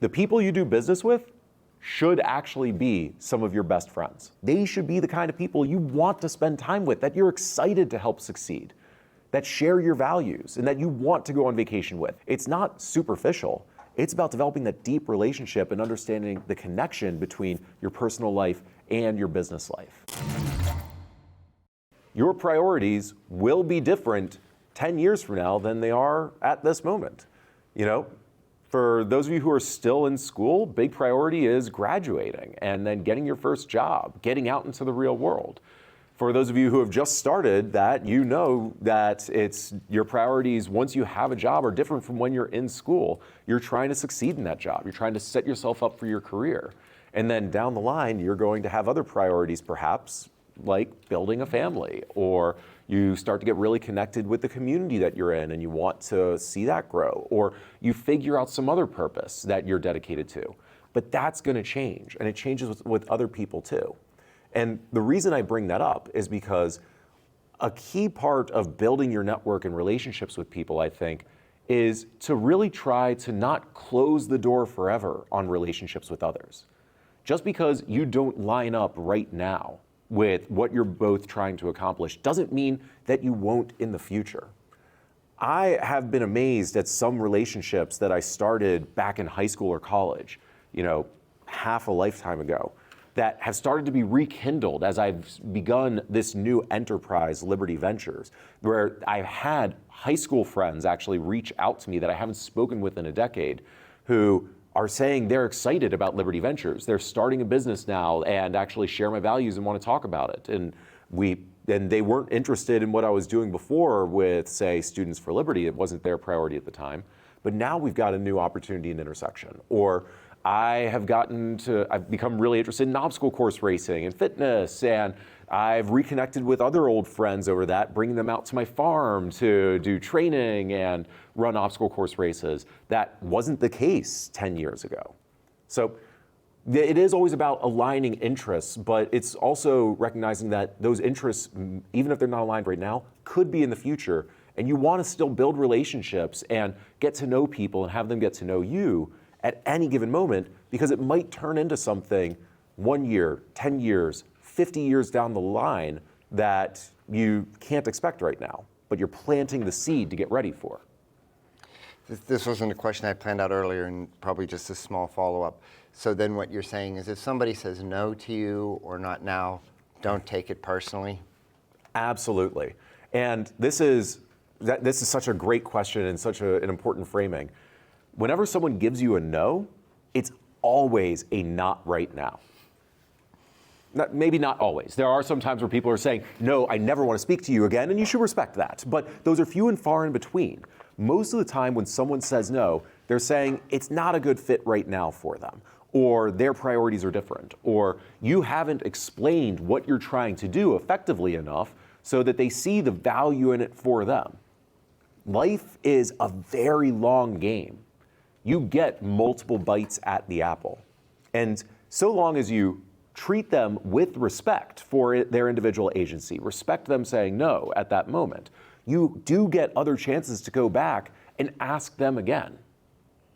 The people you do business with should actually be some of your best friends. They should be the kind of people you want to spend time with, that you're excited to help succeed, that share your values, and that you want to go on vacation with. It's not superficial. It's about developing that deep relationship and understanding the connection between your personal life and your business life. Your priorities will be different 10 years from now than they are at this moment. For those of you who are still in school, big priority is graduating and then getting your first job, getting out into the real world. For those of you who have just started that, you know that it's your priorities once you have a job are different from when you're in school. You're trying to succeed in that job. You're trying to set yourself up for your career. And then down the line, you're going to have other priorities, perhaps like building a family, or you start to get really connected with the community that you're in and you want to see that grow, or you figure out some other purpose that you're dedicated to. But that's going to change, and it changes with other people too. And the reason I bring that up is because a key part of building your network and relationships with people, I think, is to really try to not close the door forever on relationships with others. Just because you don't line up right now with what you're both trying to accomplish doesn't mean that you won't in the future. I have been amazed at some relationships that I started back in high school or college, half a lifetime ago, that have started to be rekindled as I've begun this new enterprise, Liberty Ventures, where I've had high school friends actually reach out to me that I haven't spoken with in a decade, who are saying they're excited about Liberty Ventures. They're starting a business now and actually share my values and want to talk about it. And they weren't interested in what I was doing before with, say, Students for Liberty. It wasn't their priority at the time. But now we've got a new opportunity and intersection. Or I've become really interested in obstacle course racing and fitness, and I've reconnected with other old friends over that, bringing them out to my farm to do training and run obstacle course races. That wasn't the case 10 years ago. So it is always about aligning interests, but it's also recognizing that those interests, even if they're not aligned right now, could be in the future. And you want to still build relationships and get to know people and have them get to know you at any given moment, because it might turn into something 1 year, 10 years, 50 years down the line that you can't expect right now, but you're planting the seed to get ready for. This wasn't a question I planned out earlier, and probably just a small follow-up. So then what you're saying is if somebody says no to you or not now, don't take it personally? Absolutely. And this is such a great question and such an important framing. Whenever someone gives you a no, it's always a not right now. Maybe not always. There are some times where people are saying, no, I never want to speak to you again, and you should respect that. But those are few and far in between. Most of the time when someone says no, they're saying it's not a good fit right now for them, or their priorities are different, or you haven't explained what you're trying to do effectively enough so that they see the value in it for them. Life is a very long game. You get multiple bites at the apple. And so long as you treat them with respect for their individual agency, respect them saying no at that moment, you do get other chances to go back and ask them again.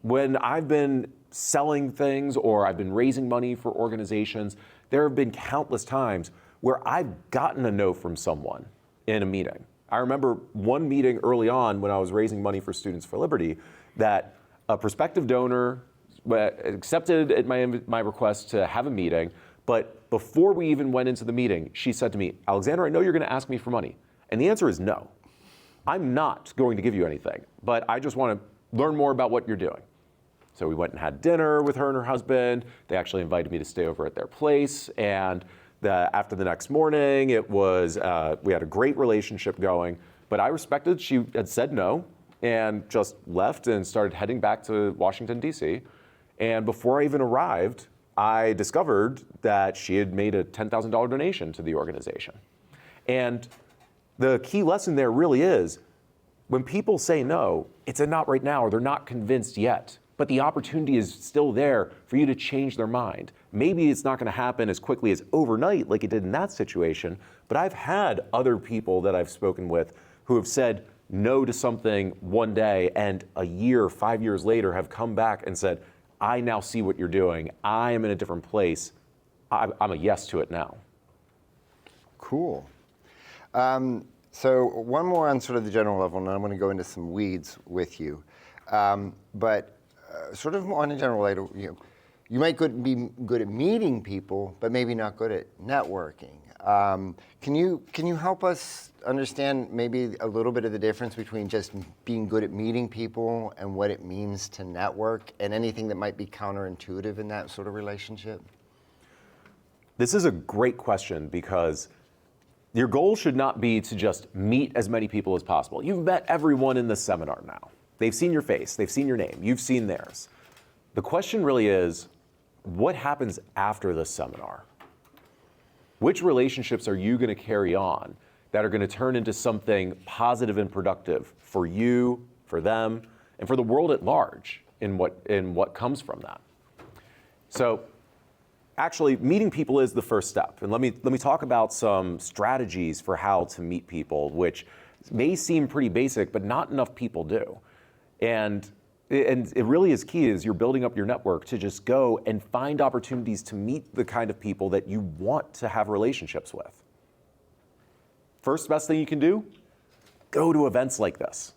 When I've been selling things or I've been raising money for organizations, there have been countless times where I've gotten a no from someone in a meeting. I remember one meeting early on when I was raising money for Students for Liberty that a prospective donor accepted my request to have a meeting, but before we even went into the meeting, she said to me, Alexander, I know you're going to ask me for money. And the answer is no. I'm not going to give you anything, but I just want to learn more about what you're doing. So we went and had dinner with her and her husband. They actually invited me to stay over at their place. And after the next morning, it was we had a great relationship going, but I respected she had said no and just left and started heading back to Washington, D.C. And before I even arrived, I discovered that she had made a $10,000 donation to the organization. And the key lesson there really is, when people say no, it's a not right now, or they're not convinced yet. But the opportunity is still there for you to change their mind. Maybe it's not going to happen as quickly as overnight like it did in that situation, but I've had other people that I've spoken with who have said no to something one day and a year, 5 years later have come back and said, I now see what you're doing. I am in a different place. I'm a yes to it now. Cool. So one more on sort of the general level, and then I'm going to go into some weeds with you. But sort of on a general level, you might be good at meeting people, but maybe not good at networking. Can you help us understand maybe a little bit of the difference between just being good at meeting people and what it means to network, and anything that might be counterintuitive in that sort of relationship? This is a great question, because your goal should not be to just meet as many people as possible. You've met everyone in this seminar now. They've seen your face, they've seen your name, you've seen theirs. The question really is, what happens after this seminar? Which relationships are you going to carry on that are going to turn into something positive and productive for you, for them, and for the world at large in what comes from that? So actually, meeting people is the first step. And let me talk about some strategies for how to meet people, which may seem pretty basic, but not enough people do. And it really is key as you're building up your network to just go and find opportunities to meet the kind of people that you want to have relationships with. First best thing you can do, go to events like this.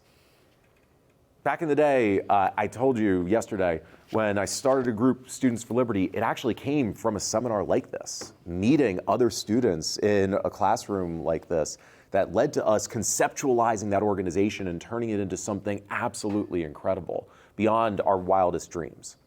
Back in the day, I told you yesterday, when I started a group, Students for Liberty, it actually came from a seminar like this, meeting other students in a classroom like this, that led to us conceptualizing that organization and turning it into something absolutely incredible, beyond our wildest dreams.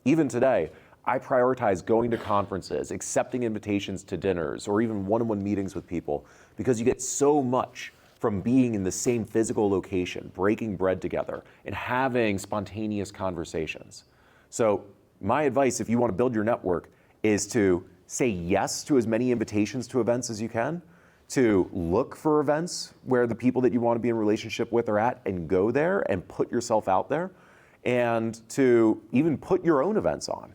Even today, I prioritize going to conferences, accepting invitations to dinners, or even one-on-one meetings with people, because you get so much from being in the same physical location, breaking bread together, and having spontaneous conversations. So my advice, if you want to build your network, is to say yes to as many invitations to events as you can, to look for events where the people that you want to be in relationship with are at, and go there and put yourself out there, and to even put your own events on.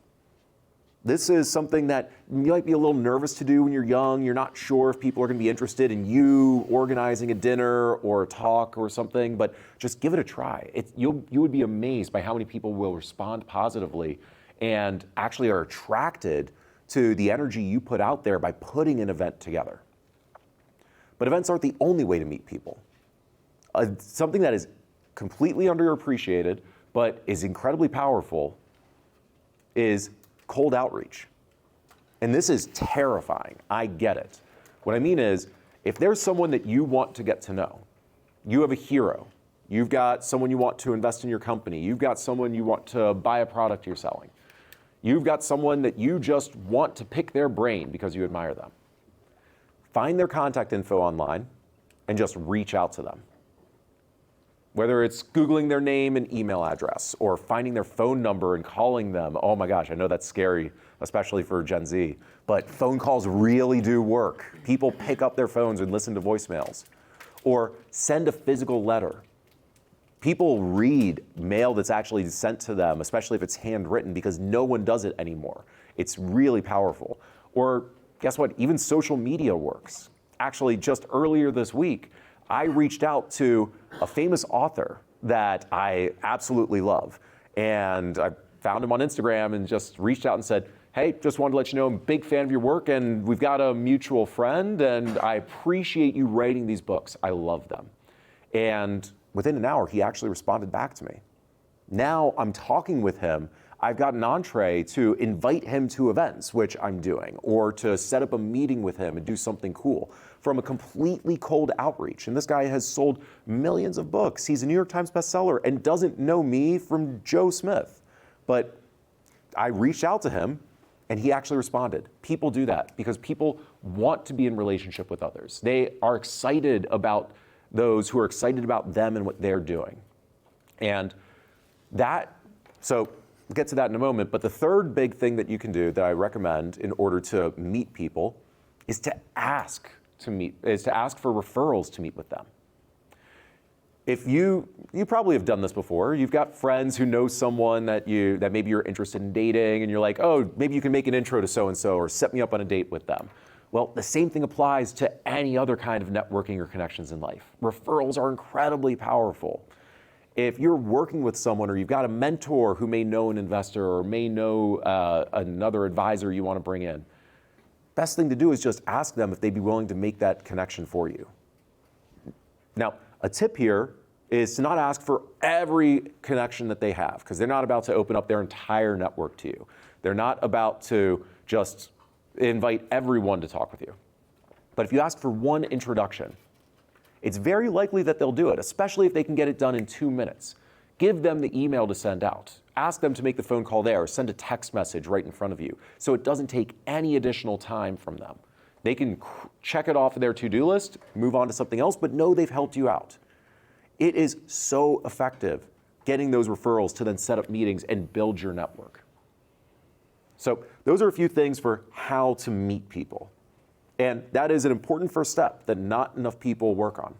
This is something that you might be a little nervous to do when you're young. You're not sure if people are going to be interested in you organizing a dinner or a talk or something, but just give it a try. You would be amazed by how many people will respond positively and actually are attracted to the energy you put out there by putting an event together. But events aren't the only way to meet people. Something that is completely underappreciated but is incredibly powerful is cold outreach. And this is terrifying. I get it. What I mean is, if there's someone that you want to get to know, you have a hero, you've got someone you want to invest in your company, you've got someone you want to buy a product you're selling, you've got someone that you just want to pick their brain because you admire them, find their contact info online and just reach out to them. Whether it's Googling their name and email address, or finding their phone number and calling them. Oh my gosh, I know that's scary, especially for Gen Z, but phone calls really do work. People pick up their phones and listen to voicemails. Or send a physical letter. People read mail that's actually sent to them, especially if it's handwritten, because no one does it anymore. It's really powerful. Or guess what, even social media works. Actually, just earlier this week, I reached out to a famous author that I absolutely love. And I found him on Instagram and just reached out and said, hey, just wanted to let you know I'm a big fan of your work, and we've got a mutual friend, and I appreciate you writing these books. I love them. And within an hour, he actually responded back to me. Now I'm talking with him. I've got an entree to invite him to events, which I'm doing, or to set up a meeting with him and do something cool from a completely cold outreach. And this guy has sold millions of books. He's a New York Times bestseller and doesn't know me from Joe Smith. But I reached out to him and he actually responded. People do that because people want to be in relationship with others. They are excited about those who are excited about them and what they're doing. And so we'll get to that in a moment, but the third big thing that you can do that I recommend in order to meet people is to ask for referrals to meet with them. If you probably have done this before. You've got friends who know someone that maybe you're interested in dating, and you're like, oh, maybe you can make an intro to so-and-so or set me up on a date with them. Well, the same thing applies to any other kind of networking or connections in life. Referrals are incredibly powerful. If you're working with someone or you've got a mentor who may know an investor or may know another advisor you want to bring in, best thing to do is just ask them if they'd be willing to make that connection for you. Now, a tip here is to not ask for every connection that they have, because they're not about to open up their entire network to you. They're not about to just invite everyone to talk with you. But if you ask for one introduction, it's very likely that they'll do it, especially if they can get it done in 2 minutes. Give them the email to send out. Ask them to make the phone call there, or send a text message right in front of you, so it doesn't take any additional time from them. They can check it off of their to-do list, move on to something else, but know they've helped you out. It is so effective getting those referrals to then set up meetings and build your network. So those are a few things for how to meet people. And that is an important first step that not enough people work on.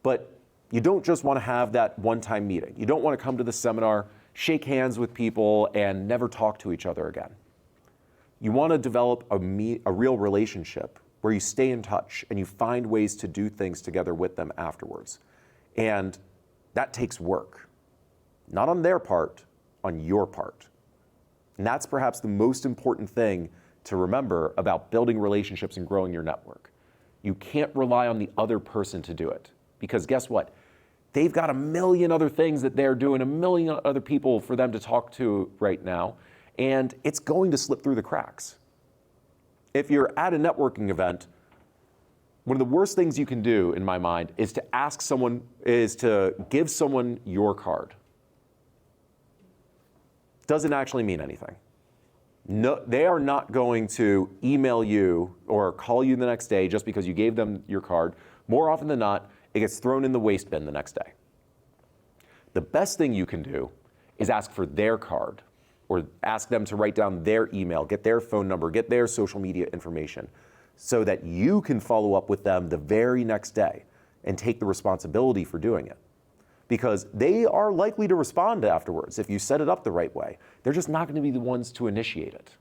But you don't just want to have that one-time meeting. You don't want to come to the seminar, shake hands with people, and never talk to each other again. You want to develop a real relationship where you stay in touch and you find ways to do things together with them afterwards. And that takes work. Not on their part, on your part. And that's perhaps the most important thing to remember about building relationships and growing your network. You can't rely on the other person to do it, because guess what? They've got a million other things that they're doing, a million other people for them to talk to right now, and it's going to slip through the cracks. If you're at a networking event, one of the worst things you can do, in my mind, is to give someone your card. Doesn't actually mean anything. No, they are not going to email you or call you the next day just because you gave them your card. More often than not, it gets thrown in the waste bin the next day. The best thing you can do is ask for their card, or ask them to write down their email, get their phone number, get their social media information, so that you can follow up with them the very next day and take the responsibility for doing it. Because they are likely to respond afterwards if you set it up the right way. They're just not going to be the ones to initiate it.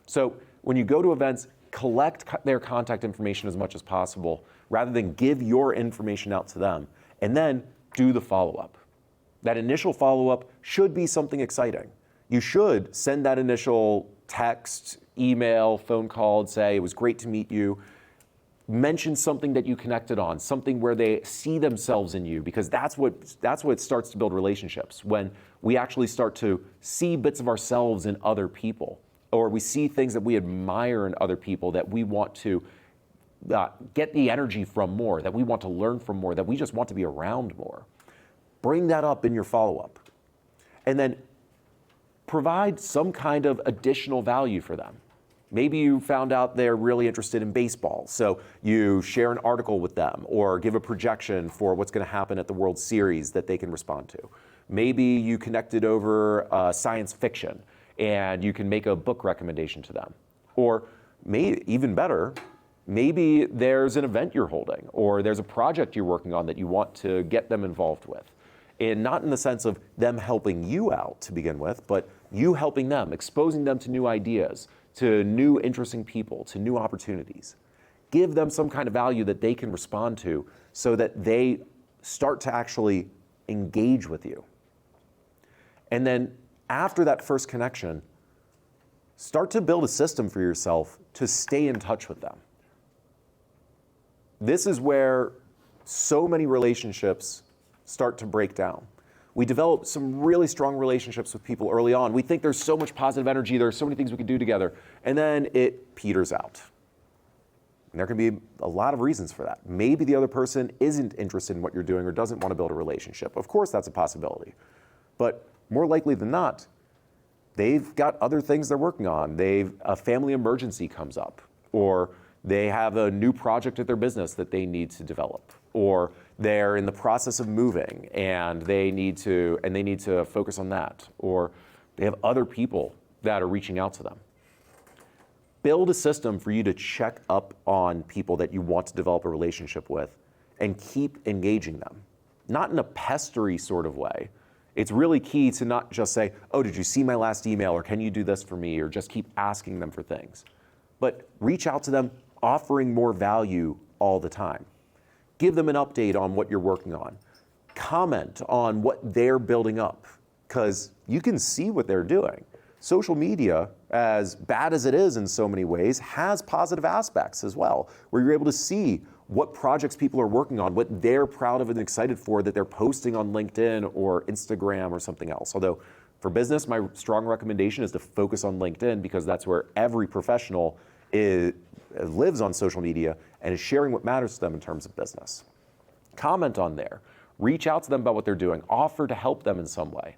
So when you go to events, collect their contact information as much as possible, rather than give your information out to them, and then do the follow-up. That initial follow-up should be something exciting. You should send that initial text, email, phone call, and say, it was great to meet you. Mention something that you connected on, something where they see themselves in you, because that's what starts to build relationships, when we actually start to see bits of ourselves in other people, or we see things that we admire in other people that we want to get the energy from more, that we want to learn from more, that we just want to be around more. Bring that up in your follow-up, and then provide some kind of additional value for them. Maybe you found out they're really interested in baseball, so you share an article with them or give a projection for what's going to happen at the World Series that they can respond to. Maybe you connected over science fiction and you can make a book recommendation to them. Or even better, maybe there's an event you're holding or there's a project you're working on that you want to get them involved with. And not in the sense of them helping you out to begin with, but you helping them, exposing them to new ideas, to new interesting people, to new opportunities. Give them some kind of value that they can respond to so that they start to actually engage with you. And then after that first connection, start to build a system for yourself to stay in touch with them. This is where so many relationships start to break down. We develop some really strong relationships with people early on. We think there's so much positive energy, there's so many things we can do together, and then it peters out. And there can be a lot of reasons for that. Maybe the other person isn't interested in what you're doing or doesn't want to build a relationship. Of course, that's a possibility. But more likely than not, they've got other things they're working on. A family emergency comes up, or they have a new project at their business that they need to develop, or they're in the process of moving and they need to focus on that, or they have other people that are reaching out to them. Build a system for you to check up on people that you want to develop a relationship with and keep engaging them. Not in a pestery sort of way. It's really key to not just say, oh, did you see my last email, or can you do this for me, or just keep asking them for things. But reach out to them, offering more value all the time. Give them an update on what you're working on. comment on what they're building up, because you can see what they're doing. Social media, as bad as it is in so many ways, has positive aspects as well, where you're able to see what projects people are working on, what they're proud of and excited for that they're posting on LinkedIn or Instagram or something else. Although for business, my strong recommendation is to focus on LinkedIn, because that's where every professional lives on social media and is sharing what matters to them in terms of business. Comment on there, reach out to them about what they're doing, offer to help them in some way,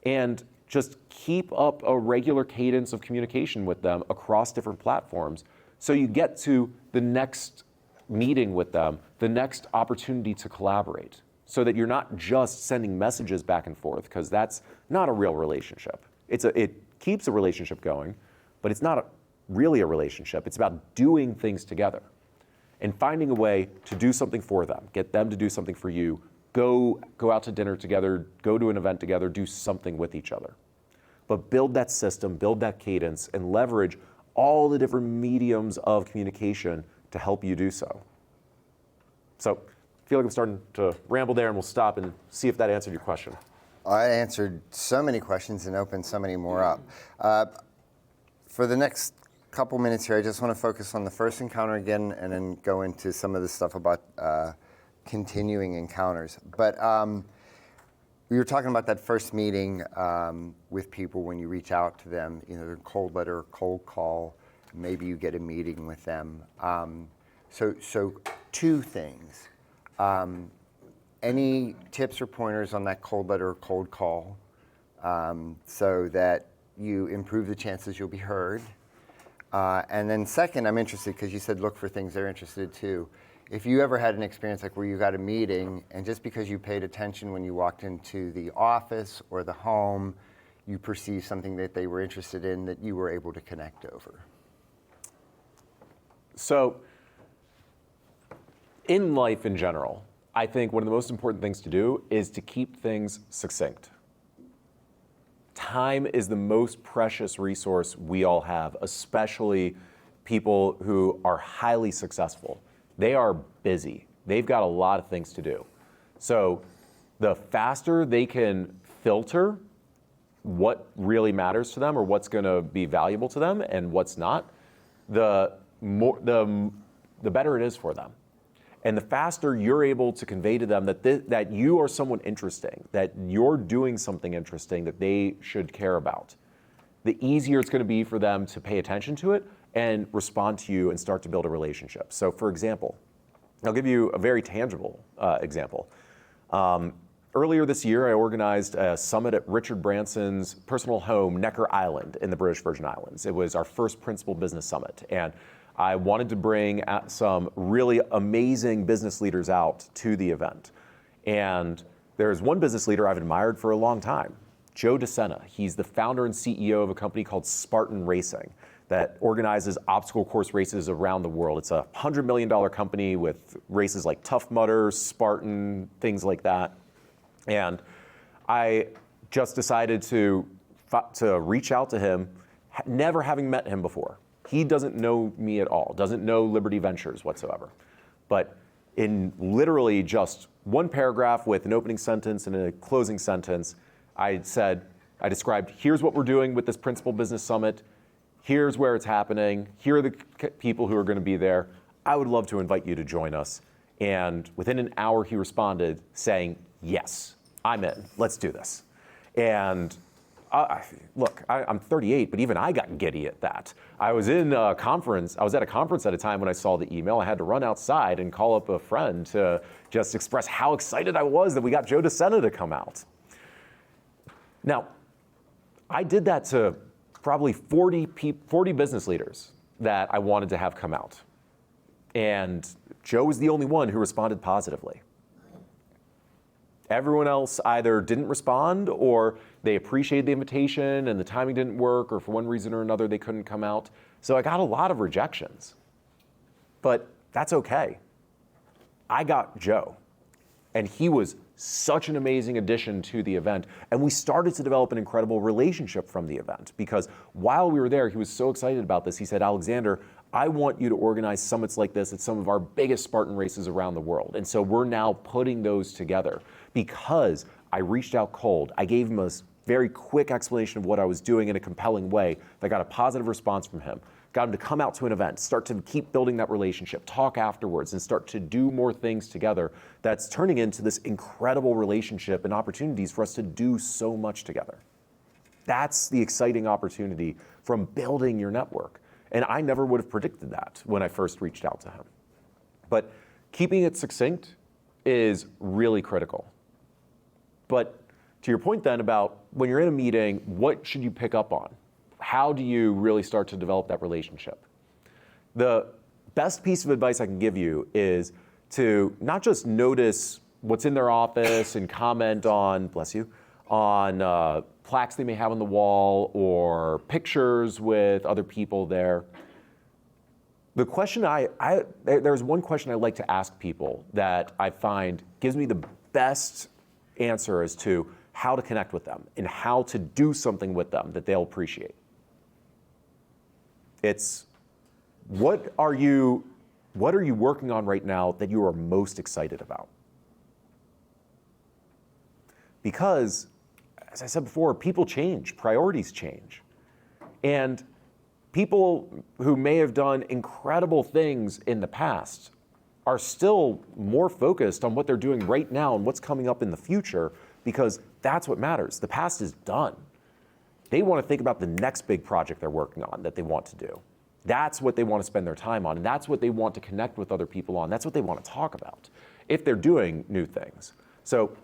and just keep up a regular cadence of communication with them across different platforms so you get to the next meeting with them, the next opportunity to collaborate, so that you're not just sending messages back and forth, because that's not a real relationship. It keeps a relationship going, but it's not really a relationship. It's about doing things together and finding a way to do something for them, get them to do something for you, go out to dinner together, go to an event together, do something with each other. But build that system, build that cadence, and leverage all the different mediums of communication to help you do so. So I feel like I'm starting to ramble there, and we'll stop and see if that answered your question. I answered so many questions and opened so many more up. For the next couple minutes here, I just want to focus on the first encounter again, and then go into some of the stuff about continuing encounters. But we were talking about that first meeting with people when you reach out to them, either cold letter, cold call, maybe you get a meeting with them. So two things. Any tips or pointers on that cold letter or cold call so that you improve the chances you'll be heard? And then second, I'm interested, because you said look for things they're interested too. If you ever had an experience like where you got a meeting, and just because you paid attention when you walked into the office or the home, you perceived something that they were interested in that you were able to connect over. So in life in general, I think one of the most important things to do is to keep things succinct. Time is the most precious resource we all have, especially people who are highly successful. They are busy. They've got a lot of things to do. So the faster they can filter what really matters to them or what's going to be valuable to them and what's not, the better it is for them. And the faster you're able to convey to them that you are someone interesting, that you're doing something interesting that they should care about, the easier it's going to be for them to pay attention to it and respond to you and start to build a relationship. So for example, I'll give you a very tangible example. Earlier this year, I organized a summit at Richard Branson's personal home, Necker Island in the British Virgin Islands. It was our first principal business summit. And I wanted to bring some really amazing business leaders out to the event. And there's one business leader I've admired for a long time, Joe DeSena. He's the founder and CEO of a company called Spartan Racing that organizes obstacle course races around the world. It's a $100 million company with races like Tough Mudder, Spartan, things like that. And I just decided to reach out to him, never having met him before. He doesn't know me at all, doesn't know Liberty Ventures whatsoever. But in literally just one paragraph with an opening sentence and a closing sentence, I described, here's what we're doing with this Principal Business Summit. Here's where it's happening. Here are the people who are going to be there. I would love to invite you to join us. And within an hour, he responded saying, yes, I'm in. Let's do this. And look, I'm 38, but even I got giddy at that. I was at a conference at a time when I saw the email. I had to run outside and call up a friend to just express how excited I was that we got Joe DeSena to come out. Now, I did that to probably 40 business leaders that I wanted to have come out. And Joe was the only one who responded positively. Everyone else either didn't respond or they appreciated the invitation and the timing didn't work, or for one reason or another they couldn't come out. So I got a lot of rejections. But that's okay. I got Joe, and he was such an amazing addition to the event. And we started to develop an incredible relationship from the event, because while we were there, he was so excited about this. He said, Alexander, I want you to organize summits like this at some of our biggest Spartan races around the world. And so we're now putting those together because I reached out cold. I gave him a very quick explanation of what I was doing in a compelling way that got a positive response from him. Got him to come out to an event, start to keep building that relationship, talk afterwards, and start to do more things together. That's turning into this incredible relationship and opportunities for us to do so much together. That's the exciting opportunity from building your network. And I never would have predicted that when I first reached out to him. But keeping it succinct is really critical. But to your point then about when you're in a meeting, what should you pick up on? How do you really start to develop that relationship? The best piece of advice I can give you is to not just notice what's in their office and comment on, bless you, on plaques they may have on the wall or pictures with other people there. The question there's one question I like to ask people that I find gives me the best answer as to how to connect with them and how to do something with them that they'll appreciate. It's, what are you working on right now that you are most excited about? Because, as I said before, people change, priorities change. And people who may have done incredible things in the past are still more focused on what they're doing right now and what's coming up in the future, because that's what matters. The past is done. They want to think about the next big project they're working on that they want to do. That's what they want to spend their time on, and that's what they want to connect with other people on. That's what they want to talk about if they're doing new things. So,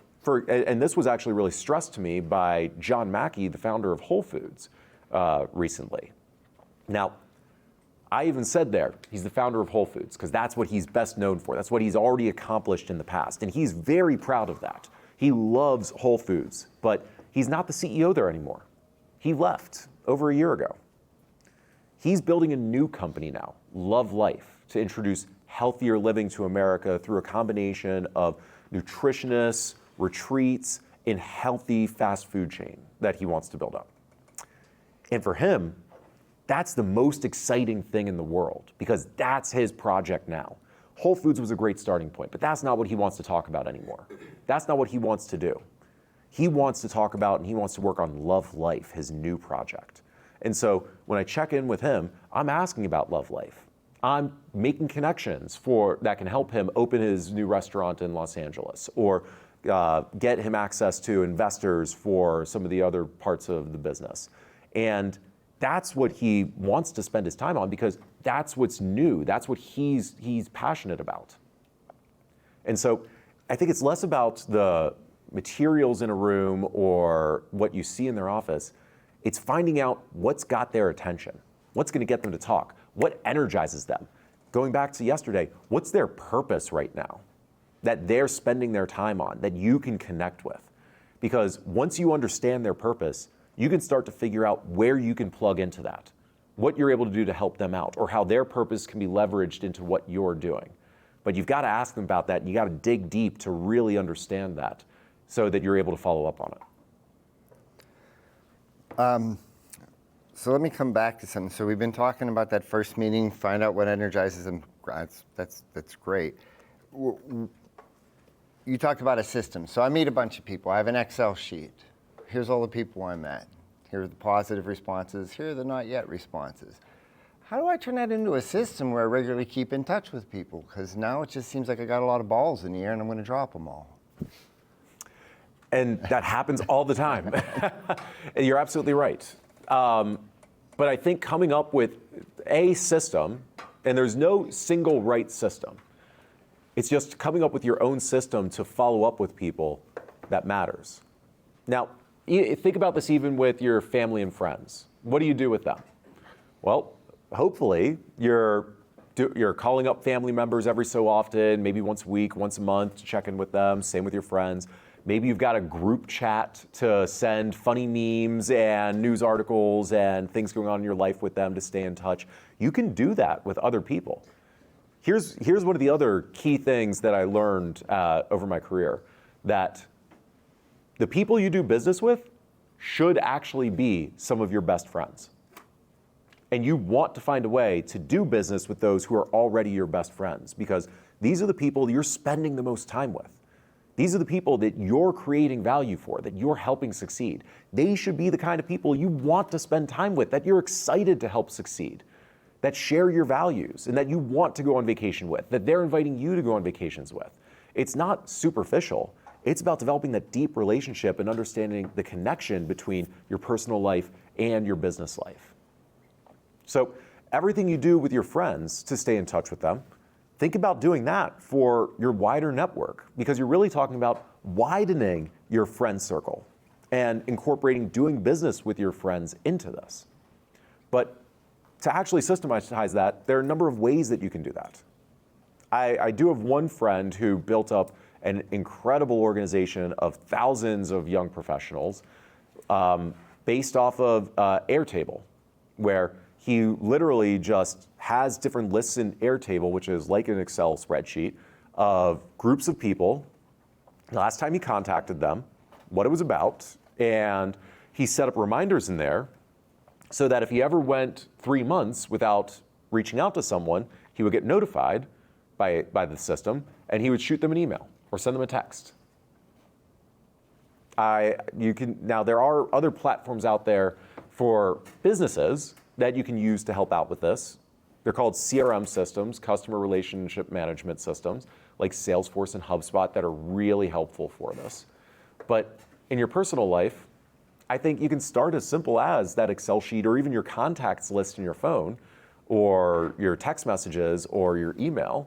and this was actually really stressed to me by John Mackey, the founder of Whole Foods, recently. Now, I even said there, he's the founder of Whole Foods, because that's what he's best known for. That's what he's already accomplished in the past, and he's very proud of that. He loves Whole Foods, but he's not the CEO there anymore. He left over a year ago. He's building a new company now, Love Life, to introduce healthier living to America through a combination of nutritionists, retreats, and healthy fast food chain that he wants to build up. And for him, that's the most exciting thing in the world, because that's his project now. Whole Foods was a great starting point, but that's not what he wants to talk about anymore. That's not what he wants to do. He wants to talk about and he wants to work on Love Life, his new project. And so when I check in with him, I'm asking about Love Life. I'm making connections that can help him open his new restaurant in Los Angeles, or get him access to investors for some of the other parts of the business. And that's what he wants to spend his time on, because that's what's new. That's what he's passionate about. And so I think it's less about the materials in a room or what you see in their office. It's finding out what's got their attention, what's going to get them to talk, what energizes them. Going back to yesterday, what's their purpose right now that they're spending their time on, that you can connect with? Because once you understand their purpose, you can start to figure out where you can plug into that, what you're able to do to help them out, or how their purpose can be leveraged into what you're doing. But you've got to ask them about that, and you got to dig deep to really understand that so that you're able to follow up on it. So let me come back to something. So we've been talking about that first meeting, find out what energizes them. That's great. You talked about a system. So I meet a bunch of people. I have an Excel sheet. Here's all the people I met. Here are the positive responses. Here are the not yet responses. How do I turn that into a system where I regularly keep in touch with people? Because now it just seems like I got a lot of balls in the air and I'm going to drop them all. And that happens all the time. You're absolutely right. But I think coming up with a system, and there's no single right system. It's just coming up with your own system to follow up with people that matters. Now, think about this even with your family and friends. What do you do with them? Well, hopefully you're calling up family members every so often, maybe once a week, once a month to check in with them. Same with your friends. Maybe you've got a group chat to send funny memes and news articles and things going on in your life with them to stay in touch. You can do that with other people. Here's one of the other key things that I learned over my career. that the people you do business with should actually be some of your best friends. And you want to find a way to do business with those who are already your best friends, because these are the people you're spending the most time with. These are the people that you're creating value for, that you're helping succeed. They should be the kind of people you want to spend time with, that you're excited to help succeed, that share your values, and that you want to go on vacation with, that they're inviting you to go on vacations with. It's not superficial. It's about developing that deep relationship and understanding the connection between your personal life and your business life. So everything you do with your friends to stay in touch with them, think about doing that for your wider network, because you're really talking about widening your friend circle and incorporating doing business with your friends into this. But to actually systematize that, there are a number of ways that you can do that. I do have one friend who built up an incredible organization of thousands of young professionals based off of Airtable, where he literally just has different lists in Airtable, which is like an Excel spreadsheet, of groups of people, the last time he contacted them, what it was about, and he set up reminders in there so that if he ever went 3 months without reaching out to someone, he would get notified by the system, and he would shoot them an email or send them a text. Now there are other platforms out there for businesses that you can use to help out with this. They're called CRM systems, customer relationship management systems, like Salesforce and HubSpot, that are really helpful for this. But in your personal life, I think you can start as simple as that Excel sheet, or even your contacts list in your phone, or your text messages, or your email,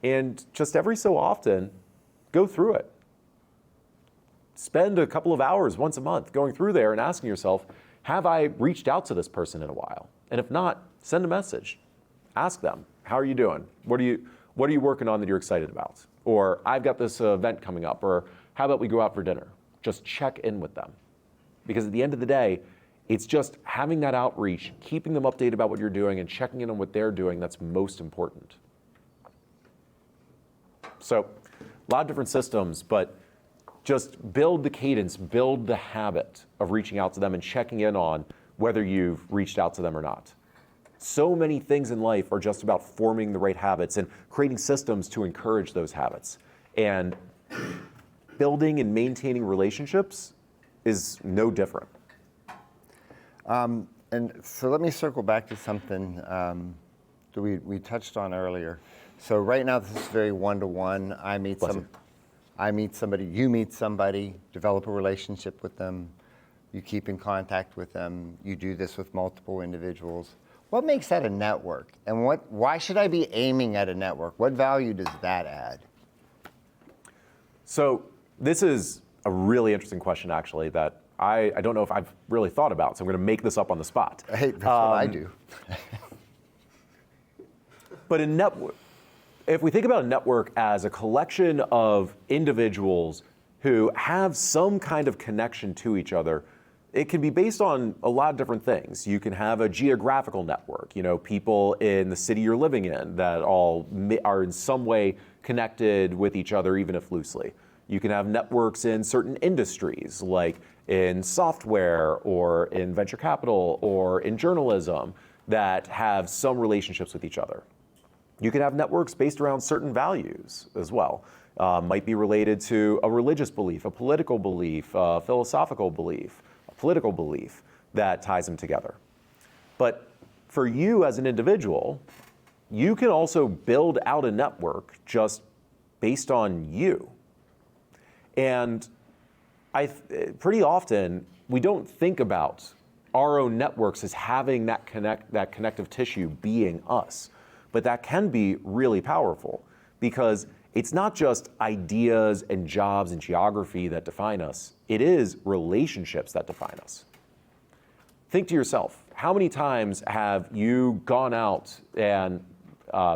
and just every so often, go through it. Spend a couple of hours once a month going through there and asking yourself, have I reached out to this person in a while? And if not, send a message. Ask them, how are you doing? What are you working on that you're excited about? Or I've got this event coming up, or how about we go out for dinner? Just check in with them. Because at the end of the day, it's just having that outreach, keeping them updated about what you're doing, and checking in on what they're doing that's most important. So a lot of different systems, but just build the cadence, build the habit of reaching out to them and checking in on whether you've reached out to them or not. So many things in life are just about forming the right habits and creating systems to encourage those habits. And building and maintaining relationships is no different. And so let me circle back to something that we touched on earlier. So right now this is very one-to-one. I meet somebody, you meet somebody, develop a relationship with them, you keep in contact with them, you do this with multiple individuals. What makes that a network? And why should I be aiming at a network? What value does that add? So this is a really interesting question, actually, that I don't know if I've really thought about, so I'm going to make this up on the spot. Hey, that's what I do. But if we think about a network as a collection of individuals who have some kind of connection to each other, it can be based on a lot of different things. You can have a geographical network, people in the city you're living in that all are in some way connected with each other, even if loosely. You can have networks in certain industries, like in software or in venture capital or in journalism, that have some relationships with each other. You can have networks based around certain values as well. Might be related to a religious belief, a political belief, a philosophical belief, a political belief that ties them together. But for you as an individual, you can also build out a network just based on you. And pretty often, we don't think about our own networks as having that connective tissue being us. But that can be really powerful, because it's not just ideas and jobs and geography that define us. It is relationships that define us. Think to yourself, how many times have you gone out and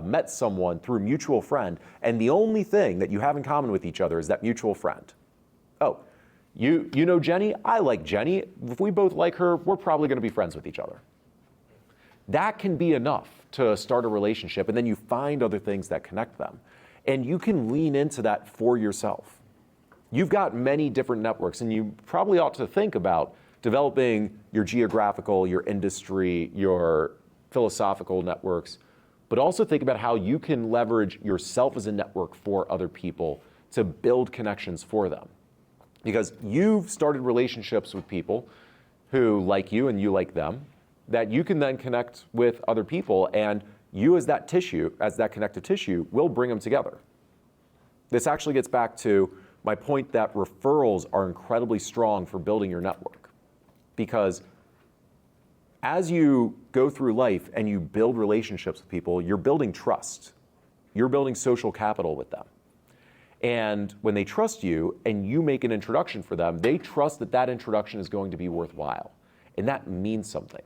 met someone through a mutual friend, and the only thing that you have in common with each other is that mutual friend? Oh, you know Jenny? I like Jenny. If we both like her, we're probably going to be friends with each other. That can be enough to start a relationship, and then you find other things that connect them. And you can lean into that for yourself. you've got many different networks, and you probably ought to think about developing your geographical, your industry, your philosophical networks, but also think about how you can leverage yourself as a network for other people to build connections for them. Because you've started relationships with people who like you and you like them, that you can then connect with other people, and you as that tissue, as that connective tissue, will bring them together. This actually gets back to my point that referrals are incredibly strong for building your network. Because as you go through life and you build relationships with people, you're building trust. You're building social capital with them. And when they trust you and you make an introduction for them, they trust that that introduction is going to be worthwhile. And that means something.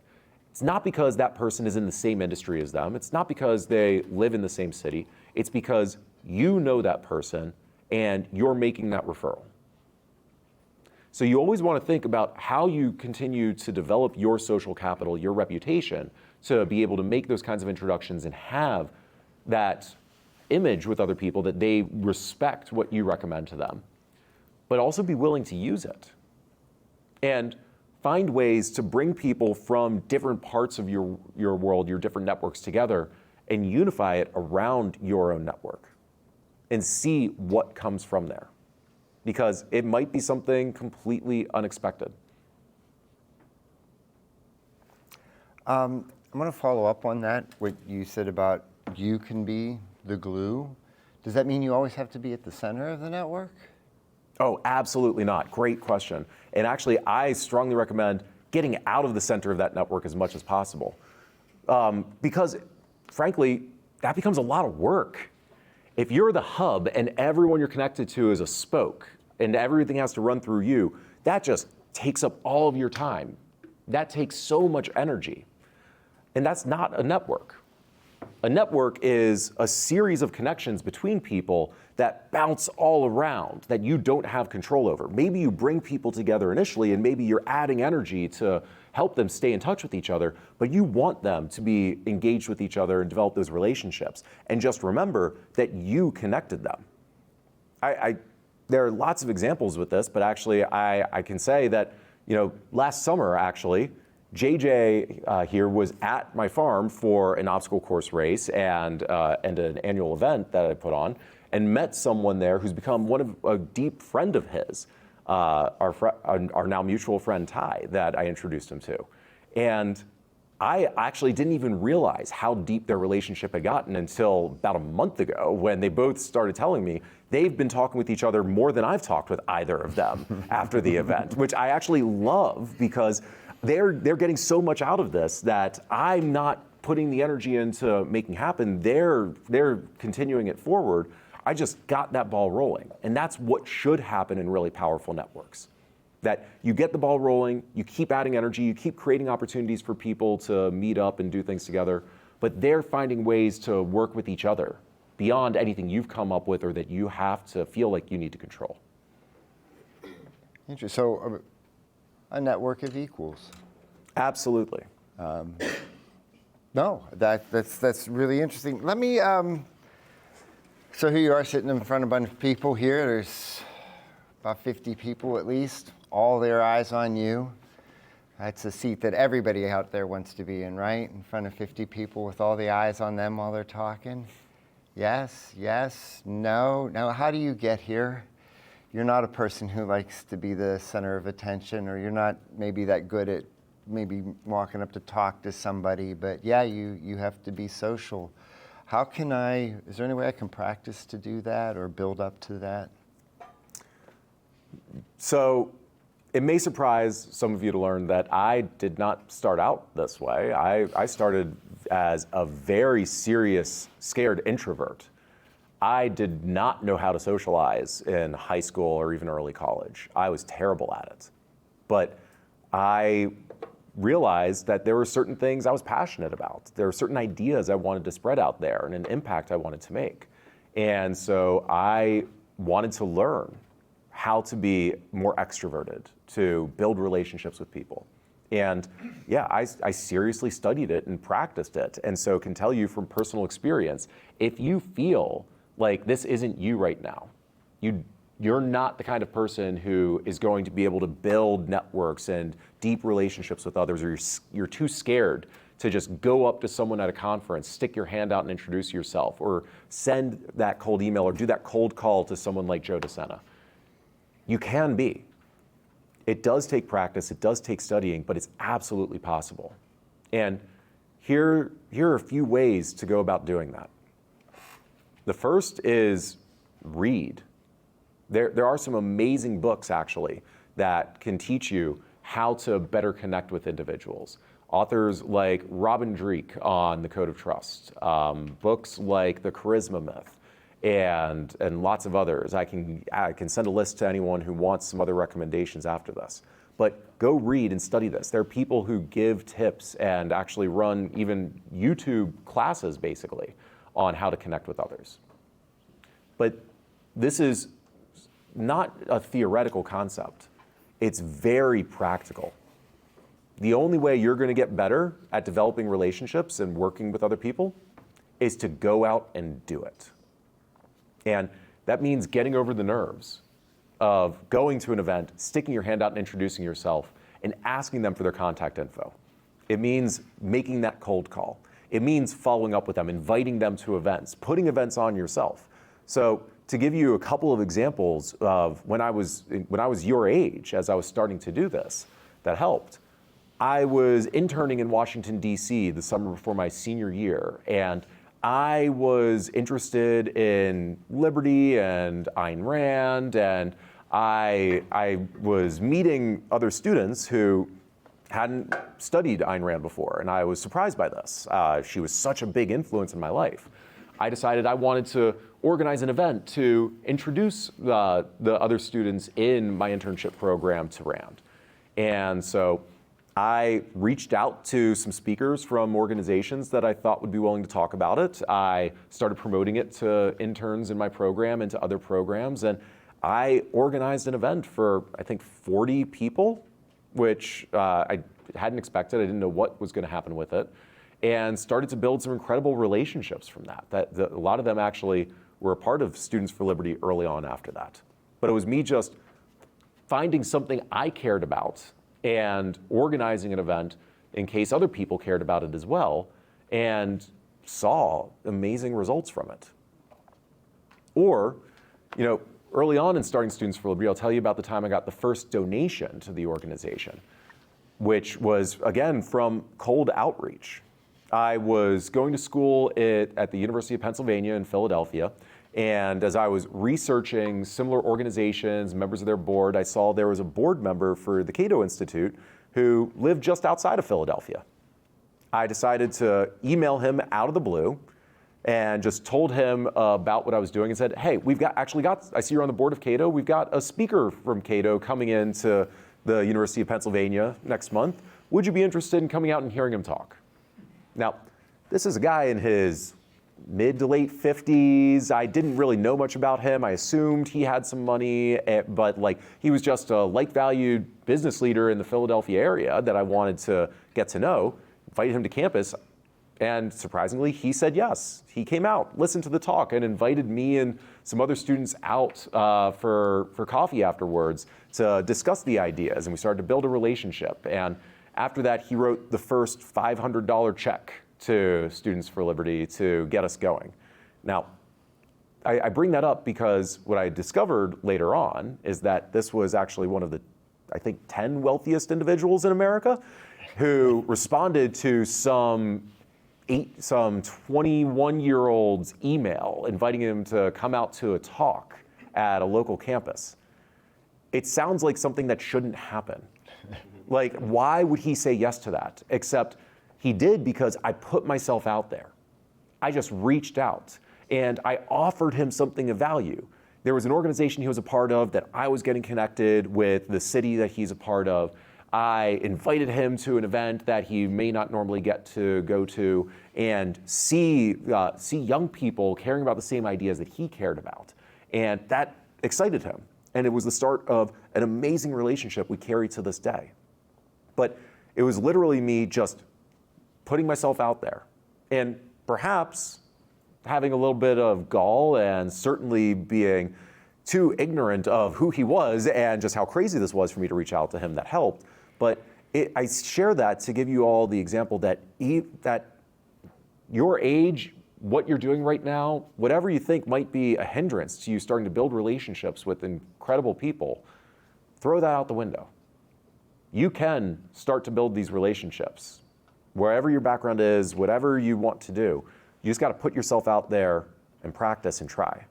It's not because that person is in the same industry as them. It's not because they live in the same city. It's because you know that person and you're making that referral. So you always want to think about how you continue to develop your social capital, your reputation, to be able to make those kinds of introductions and have that image with other people that they respect what you recommend to them, but also be willing to use it. And find ways to bring people from different parts of your world, your different networks together, and unify it around your own network and see what comes from there. Because it might be something completely unexpected. I'm going to follow up on that, what you said about you can be the glue. Does that mean you always have to be at the center of the network? Oh, absolutely not. Great question. And actually, I strongly recommend getting out of the center of that network as much as possible. Because, frankly, that becomes a lot of work. If you're the hub and everyone you're connected to is a spoke and everything has to run through you, that just takes up all of your time. That takes so much energy. And that's not a network. A network is a series of connections between people that bounce all around, that you don't have control over. Maybe you bring people together initially, and maybe you're adding energy to help them stay in touch with each other, but you want them to be engaged with each other and develop those relationships. And just remember that you connected them. There are lots of examples with this, but actually I can say that, last summer, actually, JJ here was at my farm for an obstacle course race and an annual event that I put on, and met someone there who's become a deep friend of his, our now mutual friend Ty, that I introduced him to. And I actually didn't even realize how deep their relationship had gotten until about a month ago, when they both started telling me they've been talking with each other more than I've talked with either of them after the event, which I actually love, because they're getting so much out of this that I'm not putting the energy into making happen. They're continuing it forward. I just got that ball rolling. And that's what should happen in really powerful networks. That you get the ball rolling, you keep adding energy, you keep creating opportunities for people to meet up and do things together, but they're finding ways to work with each other beyond anything you've come up with or that you have to feel like you need to control. Interesting. So a network of equals. Absolutely. No, that's really interesting. Let me, so here you are sitting in front of a bunch of people here. There's about 50 people at least, all their eyes on you. That's a seat that everybody out there wants to be in, right? In front of 50 people with all the eyes on them while they're talking. Yes, yes, no. Now, how do you get here? You're not a person who likes to be the center of attention, or you're not maybe that good at maybe walking up to talk to somebody, but yeah, you have to be social. Is there any way I can practice to do that or build up to that? So it may surprise some of you to learn that I did not start out this way. I started as a very serious, scared introvert. I did not know how to socialize in high school or even early college. I was terrible at it. But I realized that there were certain things I was passionate about. There were certain ideas I wanted to spread out there and an impact I wanted to make. And so I wanted to learn how to be more extroverted, to build relationships with people. And yeah, I seriously studied it and practiced it. And so can tell you from personal experience, if you feel like this isn't you right now, you you're not the kind of person who is going to be able to build networks and deep relationships with others, or you're too scared to just go up to someone at a conference, stick your hand out and introduce yourself, or send that cold email or do that cold call to someone like Joe DeSena. You can be. It does take practice, it does take studying, but it's absolutely possible. And here are a few ways to go about doing that. The first is read. There are some amazing books, actually, that can teach you how to better connect with individuals. Authors like Robin Dreeke on the Code of Trust, books like The Charisma Myth, and lots of others. I can send a list to anyone who wants some other recommendations after this. But go read and study this. There are people who give tips and actually run even YouTube classes, basically, on how to connect with others. But this is not a theoretical concept. It's very practical. The only way you're going to get better at developing relationships and working with other people is to go out and do it. And that means getting over the nerves of going to an event, sticking your hand out and introducing yourself, and asking them for their contact info. It means making that cold call. It means following up with them, inviting them to events, putting events on yourself. So to give you a couple of examples of when I was your age, as I was starting to do this, that helped. I was interning in Washington, D.C. the summer before my senior year, and I was interested in liberty and Ayn Rand, and I was meeting other students who hadn't studied Ayn Rand before, and I was surprised by this. She was such a big influence in my life. I decided I wanted to organize an event to introduce the other students in my internship program to Rand. And so I reached out to some speakers from organizations that I thought would be willing to talk about it. I started promoting it to interns in my program and to other programs, and I organized an event for, I think, 40 people, which I hadn't expected. I didn't know what was going to happen with it, and started to build some incredible relationships from that. A lot of them actually were a part of Students for Liberty early on after that. But it was me just finding something I cared about and organizing an event in case other people cared about it as well, and saw amazing results from it. Or, early on in starting Students for Liberty, I'll tell you about the time I got the first donation to the organization, which was, again, from cold outreach. I was going to school at the University of Pennsylvania in Philadelphia, and as I was researching similar organizations, members of their board, I saw there was a board member for the Cato Institute who lived just outside of Philadelphia. I decided to email him out of the blue and just told him about what I was doing and said, hey, I see you're on the board of Cato. We've got a speaker from Cato coming into the University of Pennsylvania next month. Would you be interested in coming out and hearing him talk? Now, this is a guy in his mid to late 50s. I didn't really know much about him. I assumed he had some money, but he was just a valued business leader in the Philadelphia area that I wanted to get to know. Invited him to campus, and surprisingly, he said yes. He came out, listened to the talk, and invited me and some other students out for coffee afterwards to discuss the ideas, and we started to build a relationship. And after that, he wrote the first $500 check to Students for Liberty to get us going. Now, I bring that up because what I discovered later on is that this was actually one of the, 10 wealthiest individuals in America who responded to some 21-year-old's email inviting him to come out to a talk at a local campus. It sounds like something that shouldn't happen. Why would he say yes to that? Except he did because I put myself out there. I just reached out and I offered him something of value. There was an organization he was a part of that I was getting connected with, the city that he's a part of. I invited him to an event that he may not normally get to go to and see young people caring about the same ideas that he cared about. And that excited him. And it was the start of an amazing relationship we carry to this day. But it was literally me just putting myself out there and perhaps having a little bit of gall and certainly being too ignorant of who he was and just how crazy this was for me to reach out to him that helped. But I share that to give you all the example that that your age, what you're doing right now, whatever you think might be a hindrance to you starting to build relationships with incredible people, throw that out the window. You can start to build these relationships. Wherever your background is, whatever you want to do, you just got to put yourself out there and practice and try.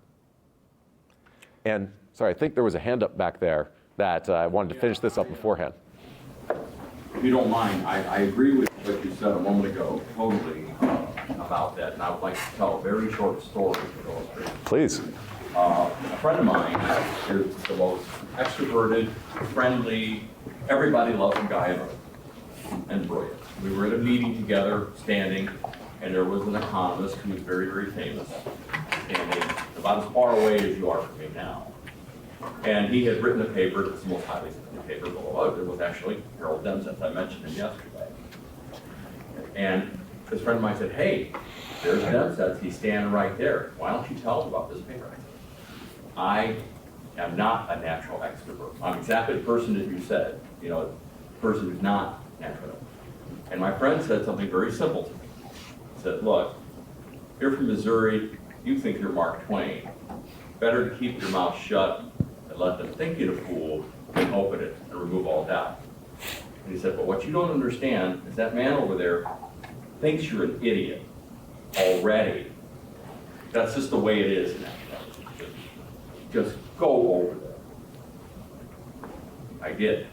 And sorry, I think there was a hand up back there that I wanted to finish this up beforehand. If you don't mind, I agree with what you said a moment ago, totally, about that, and I would like to tell a very short story to illustrate. Please. A friend of mine is the most extroverted, friendly, everybody loves him guy ever, and brilliant. We were at a meeting together, standing, and there was an economist who was very, very famous, standing about as far away as you are from me now. And he had written a paper, it's the most highly cited paper below. It was actually Harold Dempsey, I mentioned him yesterday. And this friend of mine said, hey, there's Dempsey, he's standing right there. Why don't you tell him about this paper? I am not a natural extrovert. I'm exactly the person that you said, the person who's not natural. And my friend said something very simple to me. He said, look, you're from Missouri, you think you're Mark Twain. Better to keep your mouth shut and let them think you're a fool than open it and remove all doubt. And he said, but what you don't understand is that man over there thinks you're an idiot already. That's just the way it is now. Just go over there. I did.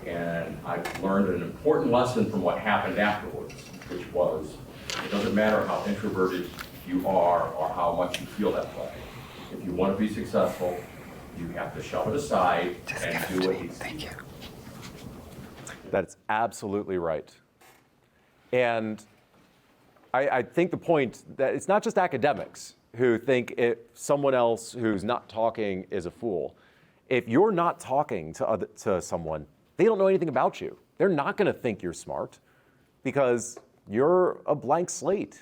And I've learned an important lesson from what happened afterwards, which was, it doesn't matter how introverted you are or how much you feel that way. If you want to be successful, you have to shove it aside and do what he's saying. That's absolutely right. And I think the point that it's not just academics who think someone else who's not talking is a fool. If you're not talking to someone, they don't know anything about you. They're not going to think you're smart because you're a blank slate.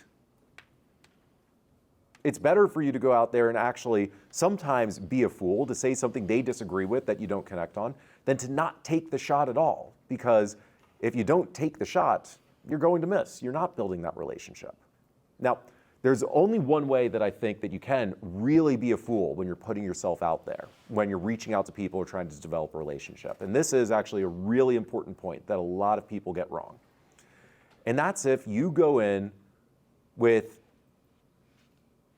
It's better for you to go out there and actually sometimes be a fool, to say something they disagree with that you don't connect on, than to not take the shot at all. Because if you don't take the shot, you're going to miss. You're not building that relationship. Now, there's only one way that I think that you can really be a fool when you're putting yourself out there, when you're reaching out to people or trying to develop a relationship. And this is actually a really important point that a lot of people get wrong. And that's if you go in with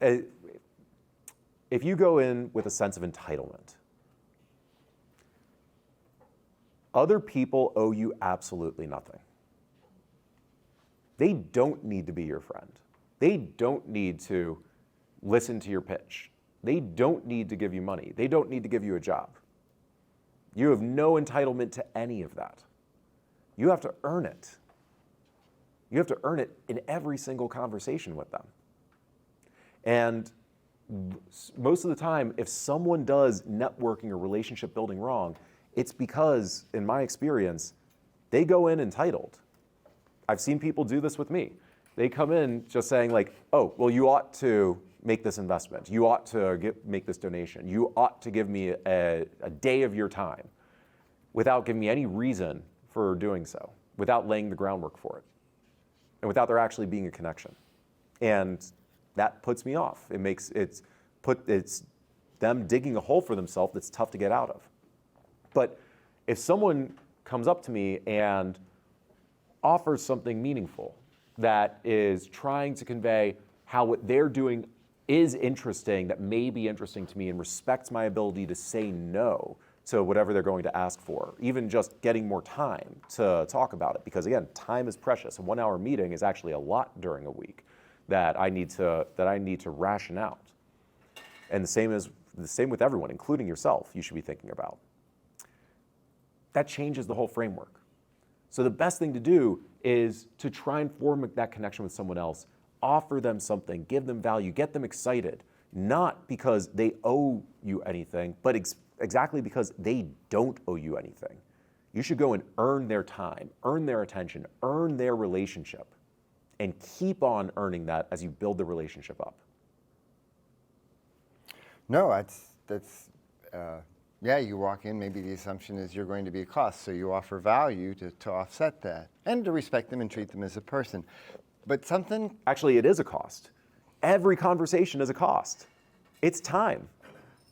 a sense of entitlement. Other people owe you absolutely nothing. They don't need to be your friend. They don't need to listen to your pitch. They don't need to give you money. They don't need to give you a job. You have no entitlement to any of that. You have to earn it. You have to earn it in every single conversation with them. And most of the time, if someone does networking or relationship building wrong, it's because, in my experience, they go in entitled. I've seen people do this with me. They come in just saying like, oh, well, you ought to make this investment. You ought to make this donation. You ought to give me a day of your time, without giving me any reason for doing so, without laying the groundwork for it, and without there actually being a connection. And that puts me off. It's them digging a hole for themselves that's tough to get out of. But if someone comes up to me and offers something meaningful that is trying to convey how what they're doing is interesting, that may be interesting to me, and respects my ability to say no to whatever they're going to ask for, even just getting more time to talk about it. Because again, time is precious. A 1 hour meeting is actually a lot during a week that I need to ration out. And the same with everyone, including yourself, you should be thinking about. That changes the whole framework. So the best thing to do is to try and form that connection with someone else, offer them something, give them value, get them excited, not because they owe you anything, but exactly because they don't owe you anything. You should go and earn their time, earn their attention, earn their relationship, and keep on earning that as you build the relationship up. No, yeah, you walk in, maybe the assumption is you're going to be a cost, so you offer value to offset that and to respect them and treat them as a person. But something... Actually, it is a cost. Every conversation is a cost. It's time.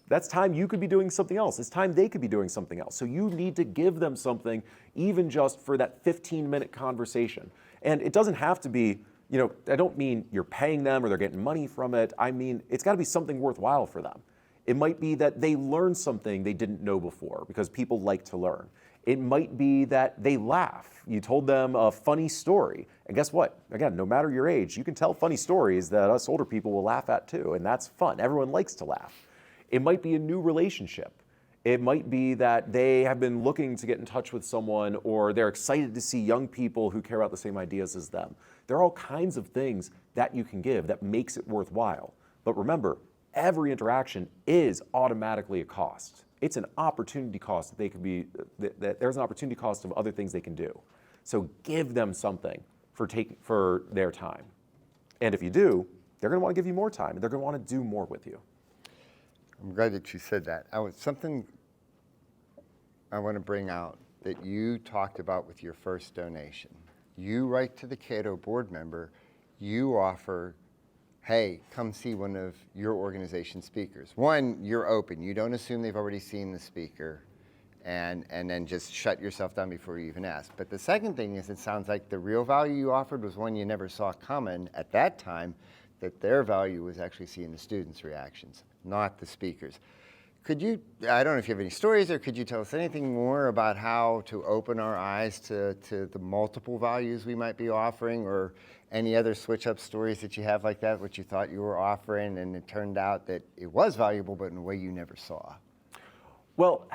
That's time you could be doing something else. It's time they could be doing something else. So you need to give them something, even just for that 15-minute conversation. And it doesn't have to be, I don't mean you're paying them or they're getting money from it. I mean, it's got to be something worthwhile for them. It might be that they learn something they didn't know before, because people like to learn. It might be that they laugh. You told them a funny story. And guess what? Again, no matter your age, you can tell funny stories that us older people will laugh at too, and that's fun. Everyone likes to laugh. It might be a new relationship. It might be that they have been looking to get in touch with someone, or they're excited to see young people who care about the same ideas as them. There are all kinds of things that you can give that makes it worthwhile. But remember, every interaction is automatically a cost. It's an opportunity cost that there's an opportunity cost of other things they can do. So give them something for their time. And if you do, they're going to want to give you more time, and they're going to want to do more with you. I'm glad that you said that. Something I want to bring out that you talked about with your first donation. You write to the Cato board member, you offer, hey, come see one of your organization speakers. One, you're open. You don't assume they've already seen the speaker and then just shut yourself down before you even ask. But the second thing is, it sounds like the real value you offered was one you never saw coming at that time, that their value was actually seeing the students' reactions, not the speakers. Could you, I don't know if you have any stories, or could you tell us anything more about how to open our eyes to the multiple values we might be offering, or any other switch-up stories that you have like that, what you thought you were offering, and it turned out that it was valuable, but in a way you never saw? Well,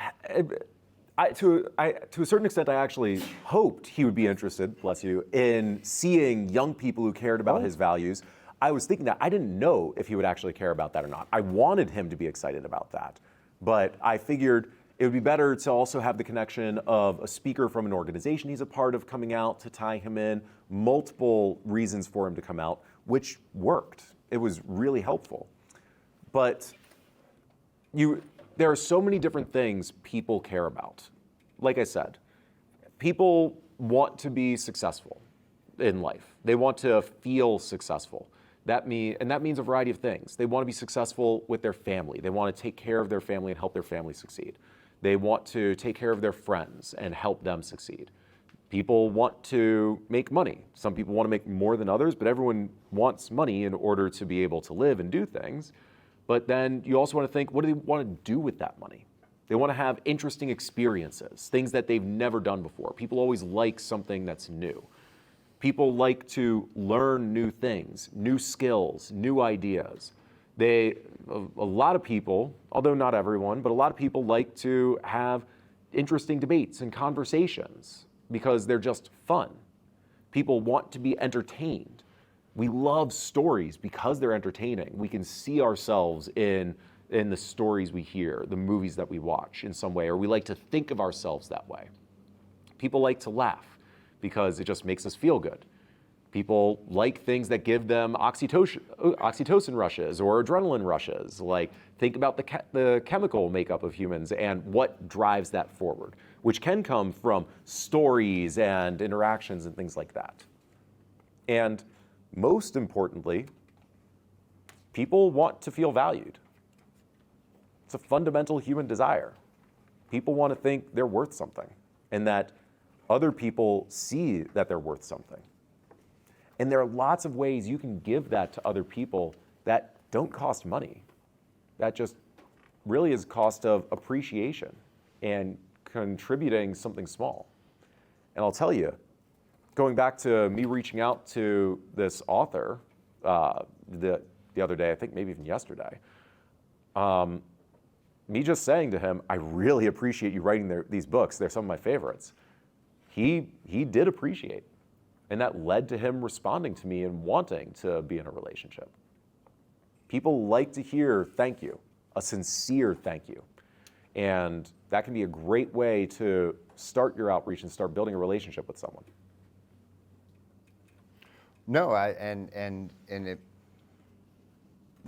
to a certain extent, I actually hoped he would be interested, bless you, in seeing young people who cared about his values. I was thinking that I didn't know if he would actually care about that or not. I wanted him to be excited about that. But I figured it would be better to also have the connection of a speaker from an organization he's a part of coming out to tie him in, multiple reasons for him to come out, which worked. It was really helpful. But there are so many different things people care about. Like I said, people want to be successful in life. They want to feel successful. That means a variety of things. They want to be successful with their family. They want to take care of their family and help their family succeed. They want to take care of their friends and help them succeed. People want to make money. Some people want to make more than others, but everyone wants money in order to be able to live and do things. But then you also want to think, what do they want to do with that money? They want to have interesting experiences, things that they've never done before. People always like something that's new. People like to learn new things, new skills, new ideas. A lot of people, although not everyone, but a lot of people like to have interesting debates and conversations because they're just fun. People want to be entertained. We love stories because they're entertaining. We can see ourselves in the stories we hear, the movies that we watch in some way, or we like to think of ourselves that way. People like to laugh because it just makes us feel good. People like things that give them oxytocin rushes or adrenaline rushes. Like, think about the chemical makeup of humans and what drives that forward, which can come from stories and interactions and things like that. And most importantly, people want to feel valued. It's a fundamental human desire. People want to think they're worth something and that other people see that they're worth something. And there are lots of ways you can give that to other people that don't cost money. That just really is cost of appreciation and contributing something small. And I'll tell you, going back to me reaching out to this author the other day, I think maybe even yesterday, me just saying to him, I really appreciate you writing these books. They're some of my favorites. He did appreciate. And that led to him responding to me and wanting to be in a relationship. People like to hear thank you, a sincere thank you. And that can be a great way to start your outreach and start building a relationship with someone. No,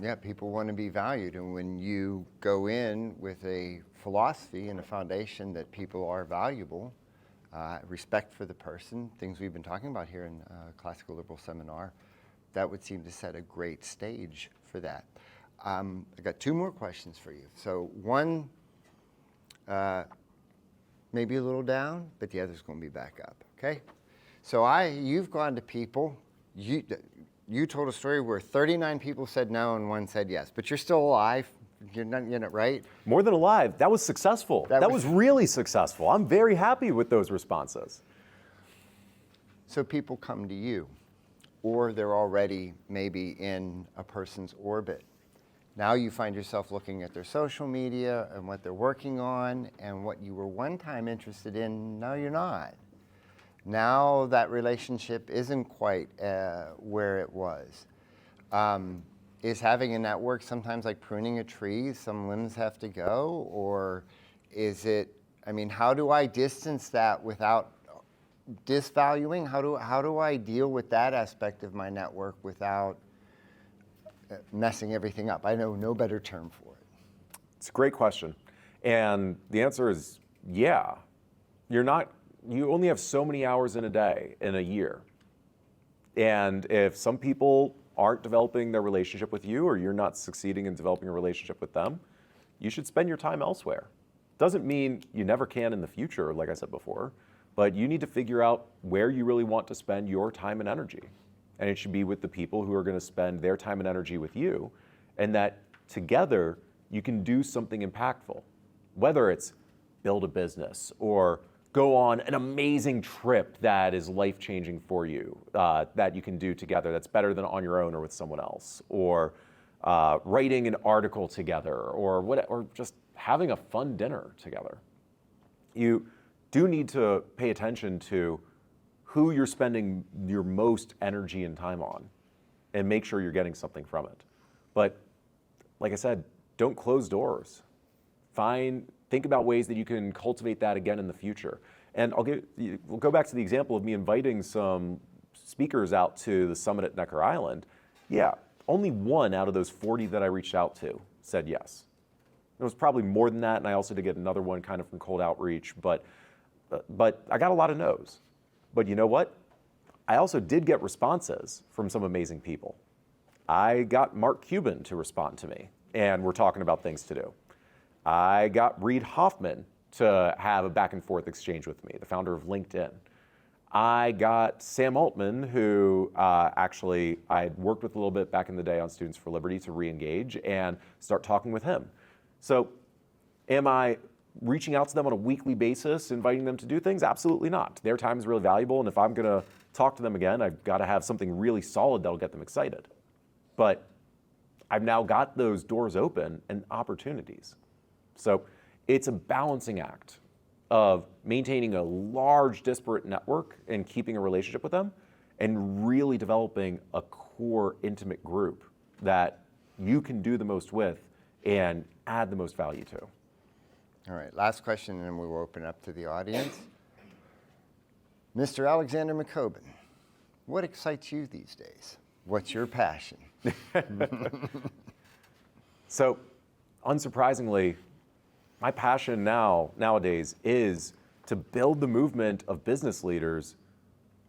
Yeah, people want to be valued. And when you go in with a philosophy and a foundation that people are valuable, respect for the person, things we've been talking about here in Classical Liberal Seminar, that would seem to set a great stage for that. I got two more questions for you. So one, maybe a little down, but the other's going to be back up, okay? So you've gone to people, you told a story where 39 people said no and one said yes, but you're still alive. You're not right? More than alive. That was successful. That was really successful. I'm very happy with those responses. So people come to you, or they're already maybe in a person's orbit. Now you find yourself looking at their social media and what they're working on, and what you were one time interested in, now you're not. Now that relationship isn't quite where it was. Is having a network sometimes like pruning a tree, some limbs have to go? Or is it, I mean, how do I distance that without disvaluing? How do I deal with that aspect of my network without messing everything up? I know no better term for it. It's a great question. And the answer is yeah. You only have so many hours in a day, in a year. And if some people aren't developing their relationship with you, or you're not succeeding in developing a relationship with them, you should spend your time elsewhere. Doesn't mean you never can in the future, like I said before, but you need to figure out where you really want to spend your time and energy. And it should be with the people who are going to spend their time and energy with you, and that together you can do something impactful, whether it's build a business or go on an amazing trip that is life-changing for you, that you can do together that's better than on your own or with someone else, or writing an article together, or just having a fun dinner together. You do need to pay attention to who you're spending your most energy and time on, and make sure you're getting something from it. But like I said, don't close doors. Think about ways that you can cultivate that again in the future. And we'll go back to the example of me inviting some speakers out to the summit at Necker Island. Yeah, only one out of those 40 that I reached out to said yes. It was probably more than that, and I also did get another one kind of from cold outreach, but I got a lot of no's. But you know what? I also did get responses from some amazing people. I got Mark Cuban to respond to me, and we're talking about things to do. I got Reid Hoffman to have a back and forth exchange with me, the founder of LinkedIn. I got Sam Altman, who actually I had worked with a little bit back in the day on Students for Liberty, to re-engage and start talking with him. So am I reaching out to them on a weekly basis, inviting them to do things? Absolutely not. Their time is really valuable, and if I'm going to talk to them again, I've got to have something really solid that'll get them excited. But I've now got those doors open and opportunities. So it's a balancing act of maintaining a large, disparate network and keeping a relationship with them, and really developing a core, intimate group that you can do the most with and add the most value to. All right, last question, and then we will open up to the audience. Mr. Alexander McCoben, what excites you these days? What's your passion? So, unsurprisingly, my passion nowadays is to build the movement of business leaders,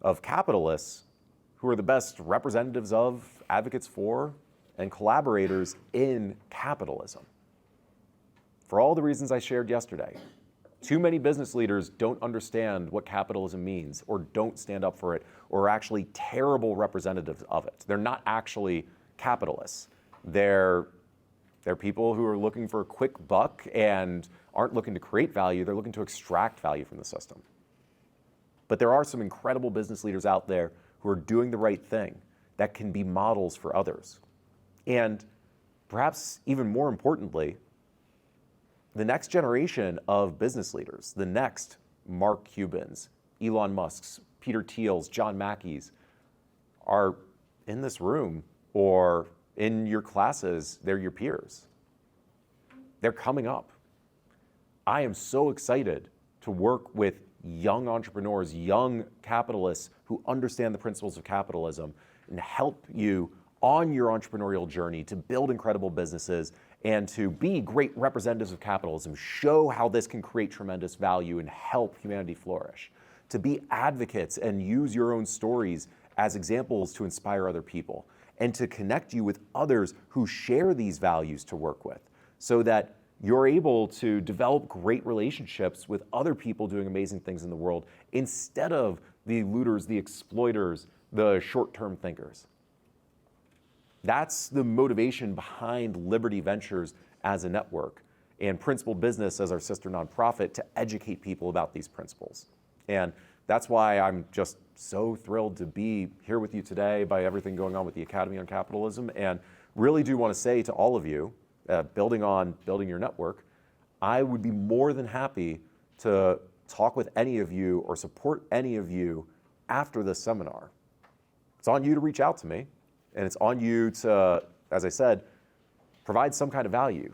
of capitalists, who are the best representatives of, advocates for, and collaborators in capitalism. For all the reasons I shared yesterday, too many business leaders don't understand what capitalism means, or don't stand up for it, or are actually terrible representatives of it. They're not actually capitalists. They're people who are looking for a quick buck and aren't looking to create value. They're looking to extract value from the system. But there are some incredible business leaders out there who are doing the right thing that can be models for others. And perhaps even more importantly, the next generation of business leaders, the next Mark Cubans, Elon Musks, Peter Thiels, John Mackeys, are in this room or in your classes. They're your peers. They're coming up. I am so excited to work with young entrepreneurs, young capitalists who understand the principles of capitalism, and help you on your entrepreneurial journey to build incredible businesses and to be great representatives of capitalism, show how this can create tremendous value and help humanity flourish, to be advocates and use your own stories as examples to inspire other people, and to connect you with others who share these values to work with, so that you're able to develop great relationships with other people doing amazing things in the world instead of the looters, the exploiters, the short-term thinkers. That's the motivation behind Liberty Ventures as a network and Principled Business as our sister nonprofit, to educate people about these principles. And that's why I'm just so thrilled to be here with you today by everything going on with the Academy on Capitalism. And really do want to say to all of you, building your network, I would be more than happy to talk with any of you or support any of you after this seminar. It's on you to reach out to me, and it's on you to, as I said, provide some kind of value.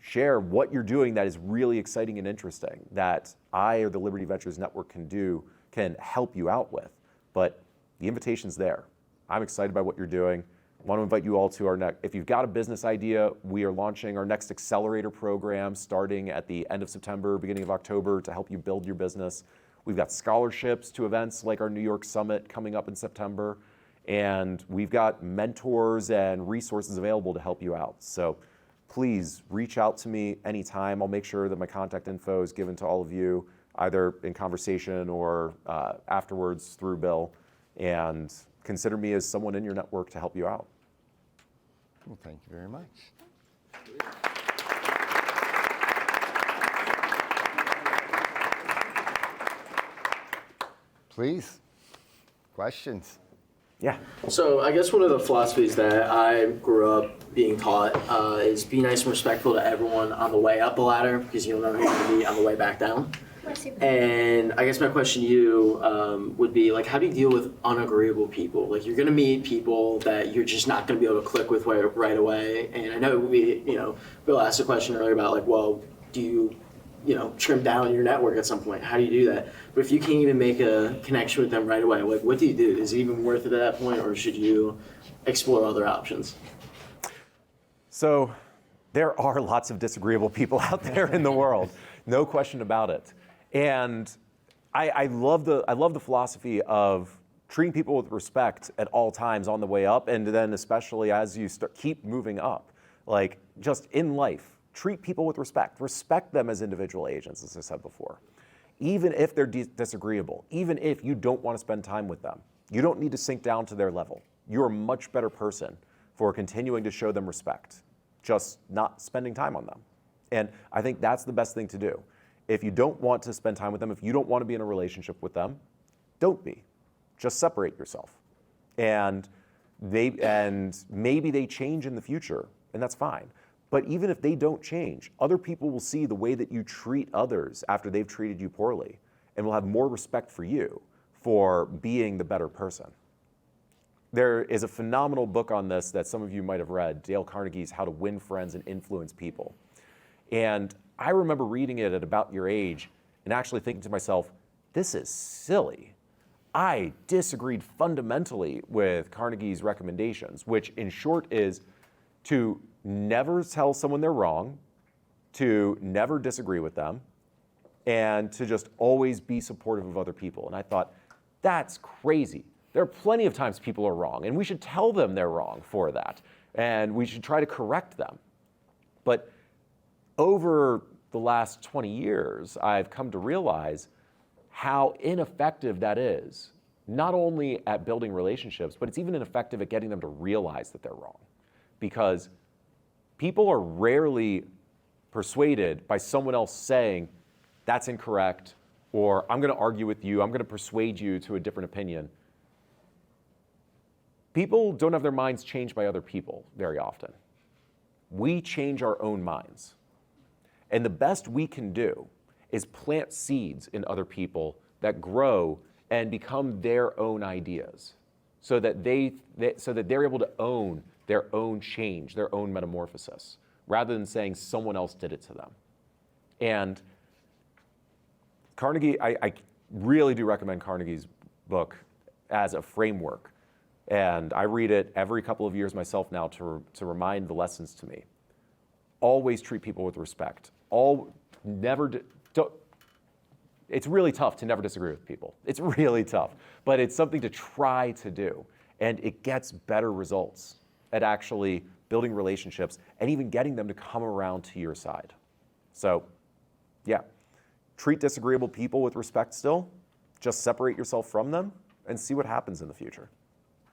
Share what you're doing that is really exciting and interesting that I or the Liberty Ventures Network can help you out with. But the invitation's there. I'm excited by what you're doing. I want to invite you all to our next, if you've got a business idea, we are launching our next accelerator program starting at the end of September, beginning of October, to help you build your business. We've got scholarships to events like our New York Summit coming up in September. And we've got mentors and resources available to help you out. So please reach out to me anytime. I'll make sure that my contact info is given to all of you, either in conversation or afterwards through Bill. And consider me as someone in your network to help you out. Well, thank you very much. Please, questions? Yeah. So I guess one of the philosophies that I grew up being taught is be nice and respectful to everyone on the way up the ladder, because you don't know who you're going to be on the way back down. And I guess my question to you would be, like, how do you deal with unagreeable people? Like, you're going to meet people that you're just not going to be able to click with right away. And I know Bill asked a question earlier about, like, well, do you trim down your network at some point? How do you do that? But if you can't even make a connection with them right away, like, what do you do? Is it even worth it at that point, or should you explore other options? So there are lots of disagreeable people out there in the world, no question about it. And I love the philosophy of treating people with respect at all times on the way up, and then especially as you keep moving up. Like, just in life, treat people with respect. Respect them as individual agents, as I said before. Even if they're disagreeable, even if you don't want to spend time with them, you don't need to sink down to their level. You're a much better person for continuing to show them respect, just not spending time on them. And I think that's the best thing to do. If you don't want to spend time with them, if you don't want to be in a relationship with them, don't be. Just separate yourself. And maybe they change in the future, and that's fine. But even if they don't change, other people will see the way that you treat others after they've treated you poorly, and will have more respect for you for being the better person. There is a phenomenal book on this that some of you might have read, Dale Carnegie's How to Win Friends and Influence People. And I remember reading it at about your age and actually thinking to myself, this is silly. I disagreed fundamentally with Carnegie's recommendations, which in short is to never tell someone they're wrong, to never disagree with them, and to just always be supportive of other people. And I thought, that's crazy. There are plenty of times people are wrong, and we should tell them they're wrong for that, and we should try to correct them. But over the last 20 years, I've come to realize how ineffective that is, not only at building relationships, but it's even ineffective at getting them to realize that they're wrong. Because people are rarely persuaded by someone else saying, that's incorrect, or I'm going to argue with you, I'm going to persuade you to a different opinion. People don't have their minds changed by other people very often. We change our own minds. And the best we can do is plant seeds in other people that grow and become their own ideas, so that they're able to own their own change, their own metamorphosis, rather than saying someone else did it to them. And Carnegie, I really do recommend Carnegie's book as a framework. And I read it every couple of years myself now to remind the lessons to me. Always treat people with respect. It's really tough to never disagree with people. It's really tough, but it's something to try to do. And it gets better results at actually building relationships and even getting them to come around to your side. So, yeah, treat disagreeable people with respect still. Just separate yourself from them and see what happens in the future.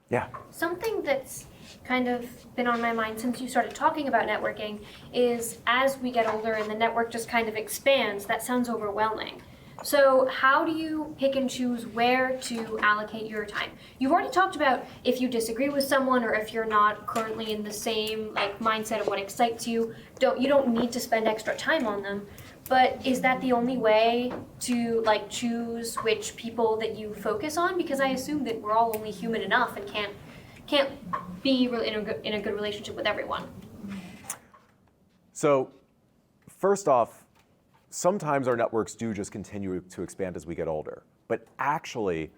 Yeah. Something that's kind of been on my mind since you started talking about networking is as we get older and the network just kind of expands, that sounds overwhelming. So how do you pick and choose where to allocate your time? You've already talked about if you disagree with someone or if you're not currently in the same mindset of what excites you, you don't need to spend extra time on them. But is that the only way to choose which people that you focus on? Because I assume that we're all only human enough and can't be in a good relationship with everyone. So first off, sometimes our networks do just continue to expand as we get older. But actually,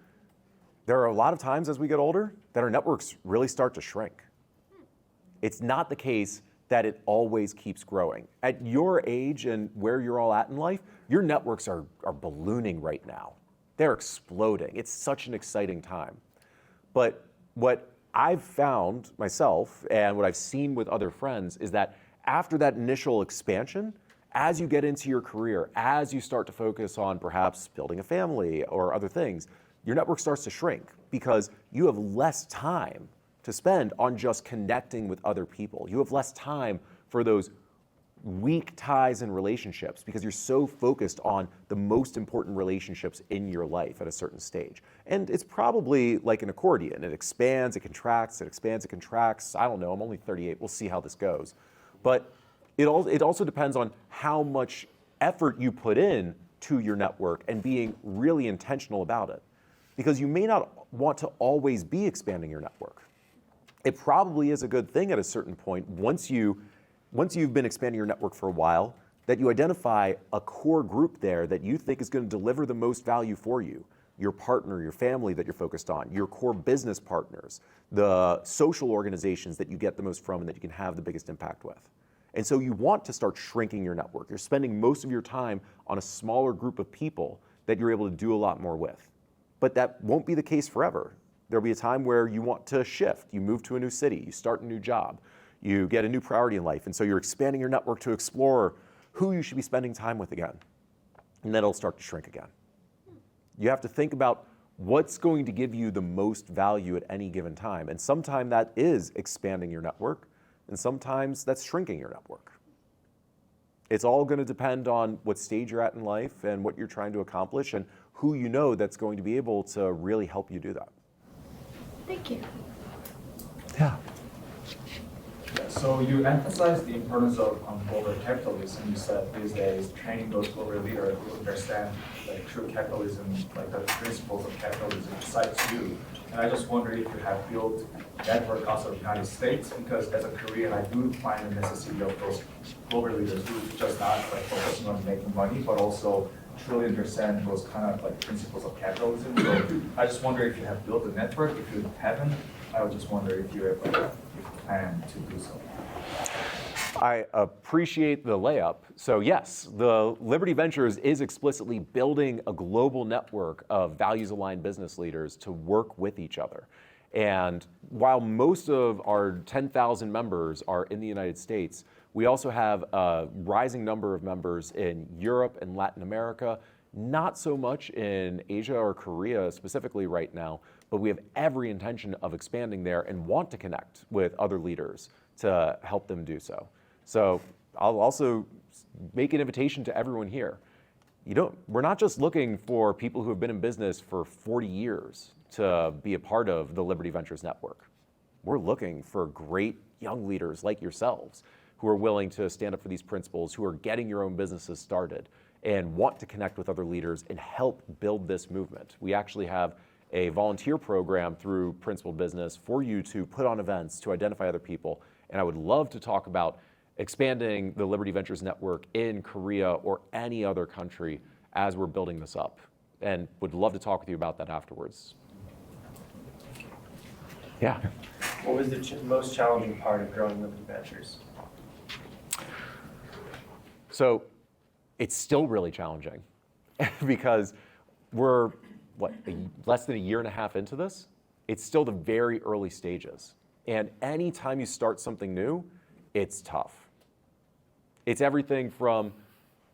there are a lot of times as we get older that our networks really start to shrink. It's not the case that it always keeps growing. At your age and where you're all at in life, your networks are ballooning right now. They're exploding. It's such an exciting time. But what I've found myself and what I've seen with other friends is that after that initial expansion, as you get into your career, as you start to focus on perhaps building a family or other things, your network starts to shrink because you have less time to spend on just connecting with other people. You have less time for those weak ties and relationships because you're so focused on the most important relationships in your life at a certain stage. And it's probably like an accordion. It expands, it contracts, it expands, it contracts. I don't know, I'm only 38, we'll see how this goes. But it also depends on how much effort you put in to your network and being really intentional about it. Because you may not want to always be expanding your network. It probably is a good thing at a certain point once you've been expanding your network for a while, that you identify a core group there that you think is going to deliver the most value for you. Your partner, your family that you're focused on, your core business partners, the social organizations that you get the most from and that you can have the biggest impact with. And so you want to start shrinking your network. You're spending most of your time on a smaller group of people that you're able to do a lot more with. But that won't be the case forever. There'll be a time where you want to shift. You move to a new city, you start a new job, you get a new priority in life. And so you're expanding your network to explore who you should be spending time with again. And then it'll start to shrink again. You have to think about what's going to give you the most value at any given time. And sometimes that is expanding your network, and sometimes that's shrinking your network. It's all going to depend on what stage you're at in life and what you're trying to accomplish and who you know that's going to be able to really help you do that. Thank you. Yeah. So you emphasize the importance of global capitalism. You said these days training those global leaders who understand true capitalism, the principles of capitalism excites you. And I just wonder if you have built network outside of the United States, because as a Korean, I do find the necessity of those global leaders who just not focusing on making money, but also truly understand those kind of principles of capitalism. So I just wonder if you have built a network. If you haven't, I would just wonder if you have plan to do so. I appreciate the layup. So yes, the Liberty Ventures is explicitly building a global network of values-aligned business leaders to work with each other. And while most of our 10,000 members are in the United States, we also have a rising number of members in Europe and Latin America, not so much in Asia or Korea specifically right now, but we have every intention of expanding there and want to connect with other leaders to help them do so. So I'll also make an invitation to everyone here. We're not just looking for people who have been in business for 40 years to be a part of the Liberty Ventures Network. We're looking for great young leaders like yourselves who are willing to stand up for these principles, who are getting your own businesses started and want to connect with other leaders and help build this movement. We actually have a volunteer program through Principled Business for you to put on events to identify other people. And I would love to talk about expanding the Liberty Ventures Network in Korea or any other country as we're building this up. And would love to talk with you about that afterwards. Yeah. What was the most challenging part of growing Liberty Ventures? So it's still really challenging because we're, less than a year and a half into this? It's still the very early stages. And anytime you start something new, it's tough. It's everything from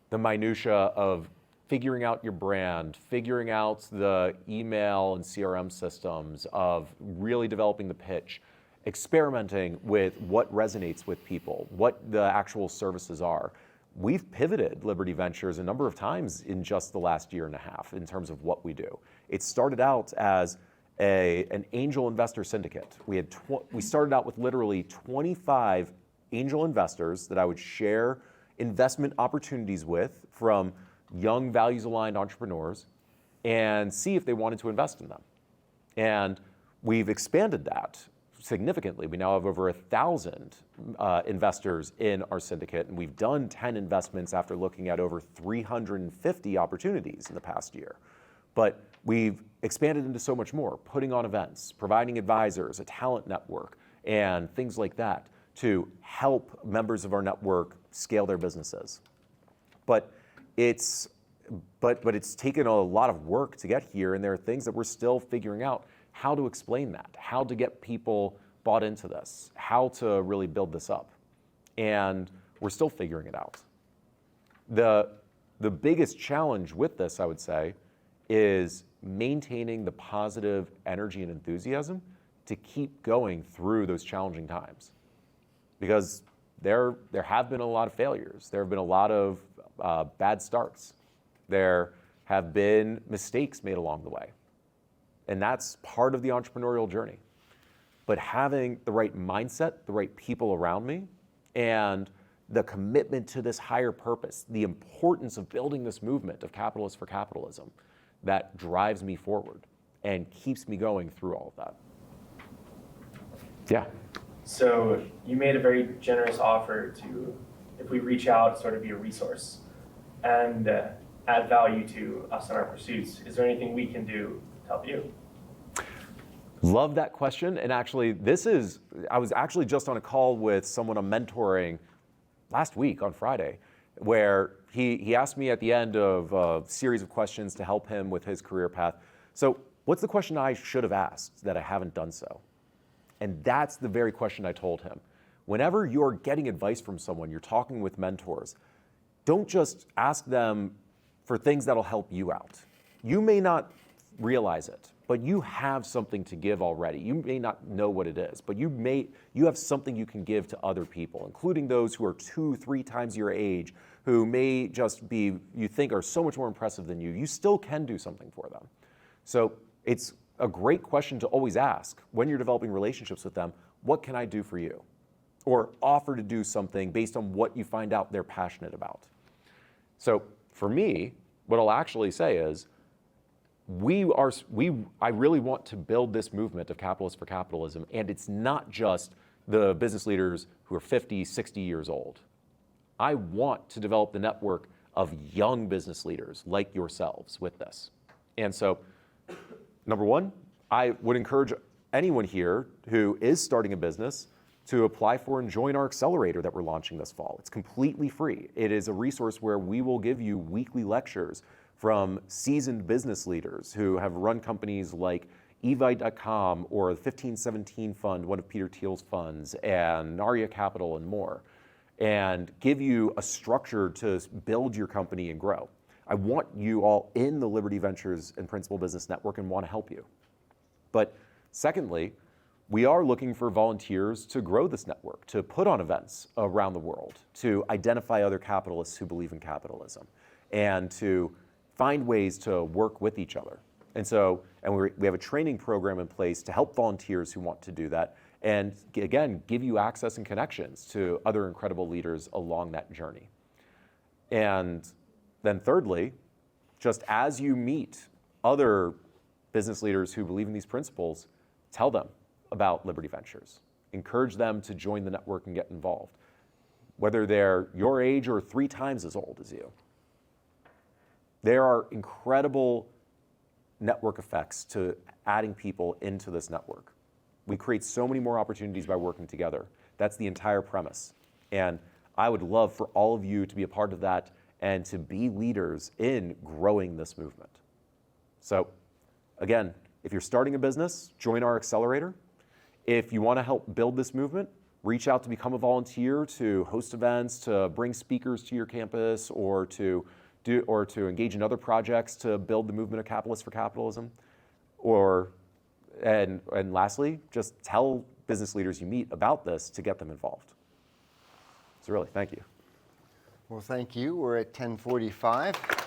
the minutia of figuring out your brand, figuring out the email and CRM systems, of really developing the pitch, experimenting with what resonates with people, what the actual services are. We've pivoted Liberty Ventures a number of times in just the last year and a half in terms of what we do. It started out as an angel investor syndicate. We started out with literally 25 angel investors that I would share investment opportunities with from young values-aligned entrepreneurs and see if they wanted to invest in them. And we've expanded that significantly. We now have over 1,000 investors in our syndicate, and we've done 10 investments after looking at over 350 opportunities in the past year. But we've expanded into so much more, putting on events, providing advisors, a talent network, and things like that to help members of our network scale their businesses. But it's taken a lot of work to get here, and there are things that we're still figuring out how to explain that, how to get people bought into this, how to really build this up. And we're still figuring it out. The biggest challenge with this, I would say, is maintaining the positive energy and enthusiasm to keep going through those challenging times. Because there have been a lot of failures. There have been a lot of bad starts. There have been mistakes made along the way. And that's part of the entrepreneurial journey. But having the right mindset, the right people around me, and the commitment to this higher purpose, the importance of building this movement of capitalists for capitalism, that drives me forward and keeps me going through all of that. Yeah. So you made a very generous offer to, if we reach out, sort of be a resource and add value to us in our pursuits. Is there anything we can do to help you? Love that question. And actually, I was actually just on a call with someone I'm mentoring last week on Friday, where he asked me at the end of a series of questions to help him with his career path. So what's the question I should have asked that I haven't done so? And that's the very question I told him. Whenever you're getting advice from someone, you're talking with mentors, don't just ask them for things that'll help you out. You may not realize it, but you have something to give already. You may not know what it is, but you have something you can give to other people, including those who are 2-3 times your age, who may just be, you think are so much more impressive than you. You still can do something for them. So it's a great question to always ask when you're developing relationships with them. What can I do for you? Or offer to do something based on what you find out they're passionate about. So for me, what I'll actually say is, I really want to build this movement of capitalists for capitalism, and it's not just the business leaders who are 50, 60 years old. I want to develop the network of young business leaders like yourselves with this. And so, number one, I would encourage anyone here who is starting a business to apply for and join our accelerator that we're launching this fall. It's completely free. It is a resource where we will give you weekly lectures from seasoned business leaders who have run companies like Evite.com or the 1517 Fund, one of Peter Thiel's funds, and Naria Capital and more, and give you a structure to build your company and grow. I want you all in the Liberty Ventures and Principal Business Network and want to help you. But secondly, we are looking for volunteers to grow this network, to put on events around the world, to identify other capitalists who believe in capitalism, and to find ways to work with each other. And we have a training program in place to help volunteers who want to do that, and again, give you access and connections to other incredible leaders along that journey. And then thirdly, just as you meet other business leaders who believe in these principles, tell them about Liberty Ventures. Encourage them to join the network and get involved, whether they're your age or 3 times as old as you. There are incredible network effects to adding people into this network. We create so many more opportunities by working together. That's the entire premise. And I would love for all of you to be a part of that and to be leaders in growing this movement. So again, if you're starting a business, join our accelerator. If you want to help build this movement, reach out to become a volunteer, to host events, to bring speakers to your campus, or to engage in other projects to build the movement of capitalists for capitalism. And lastly, just tell business leaders you meet about this to get them involved. So really, thank you. Well, thank you. We're at 10:45.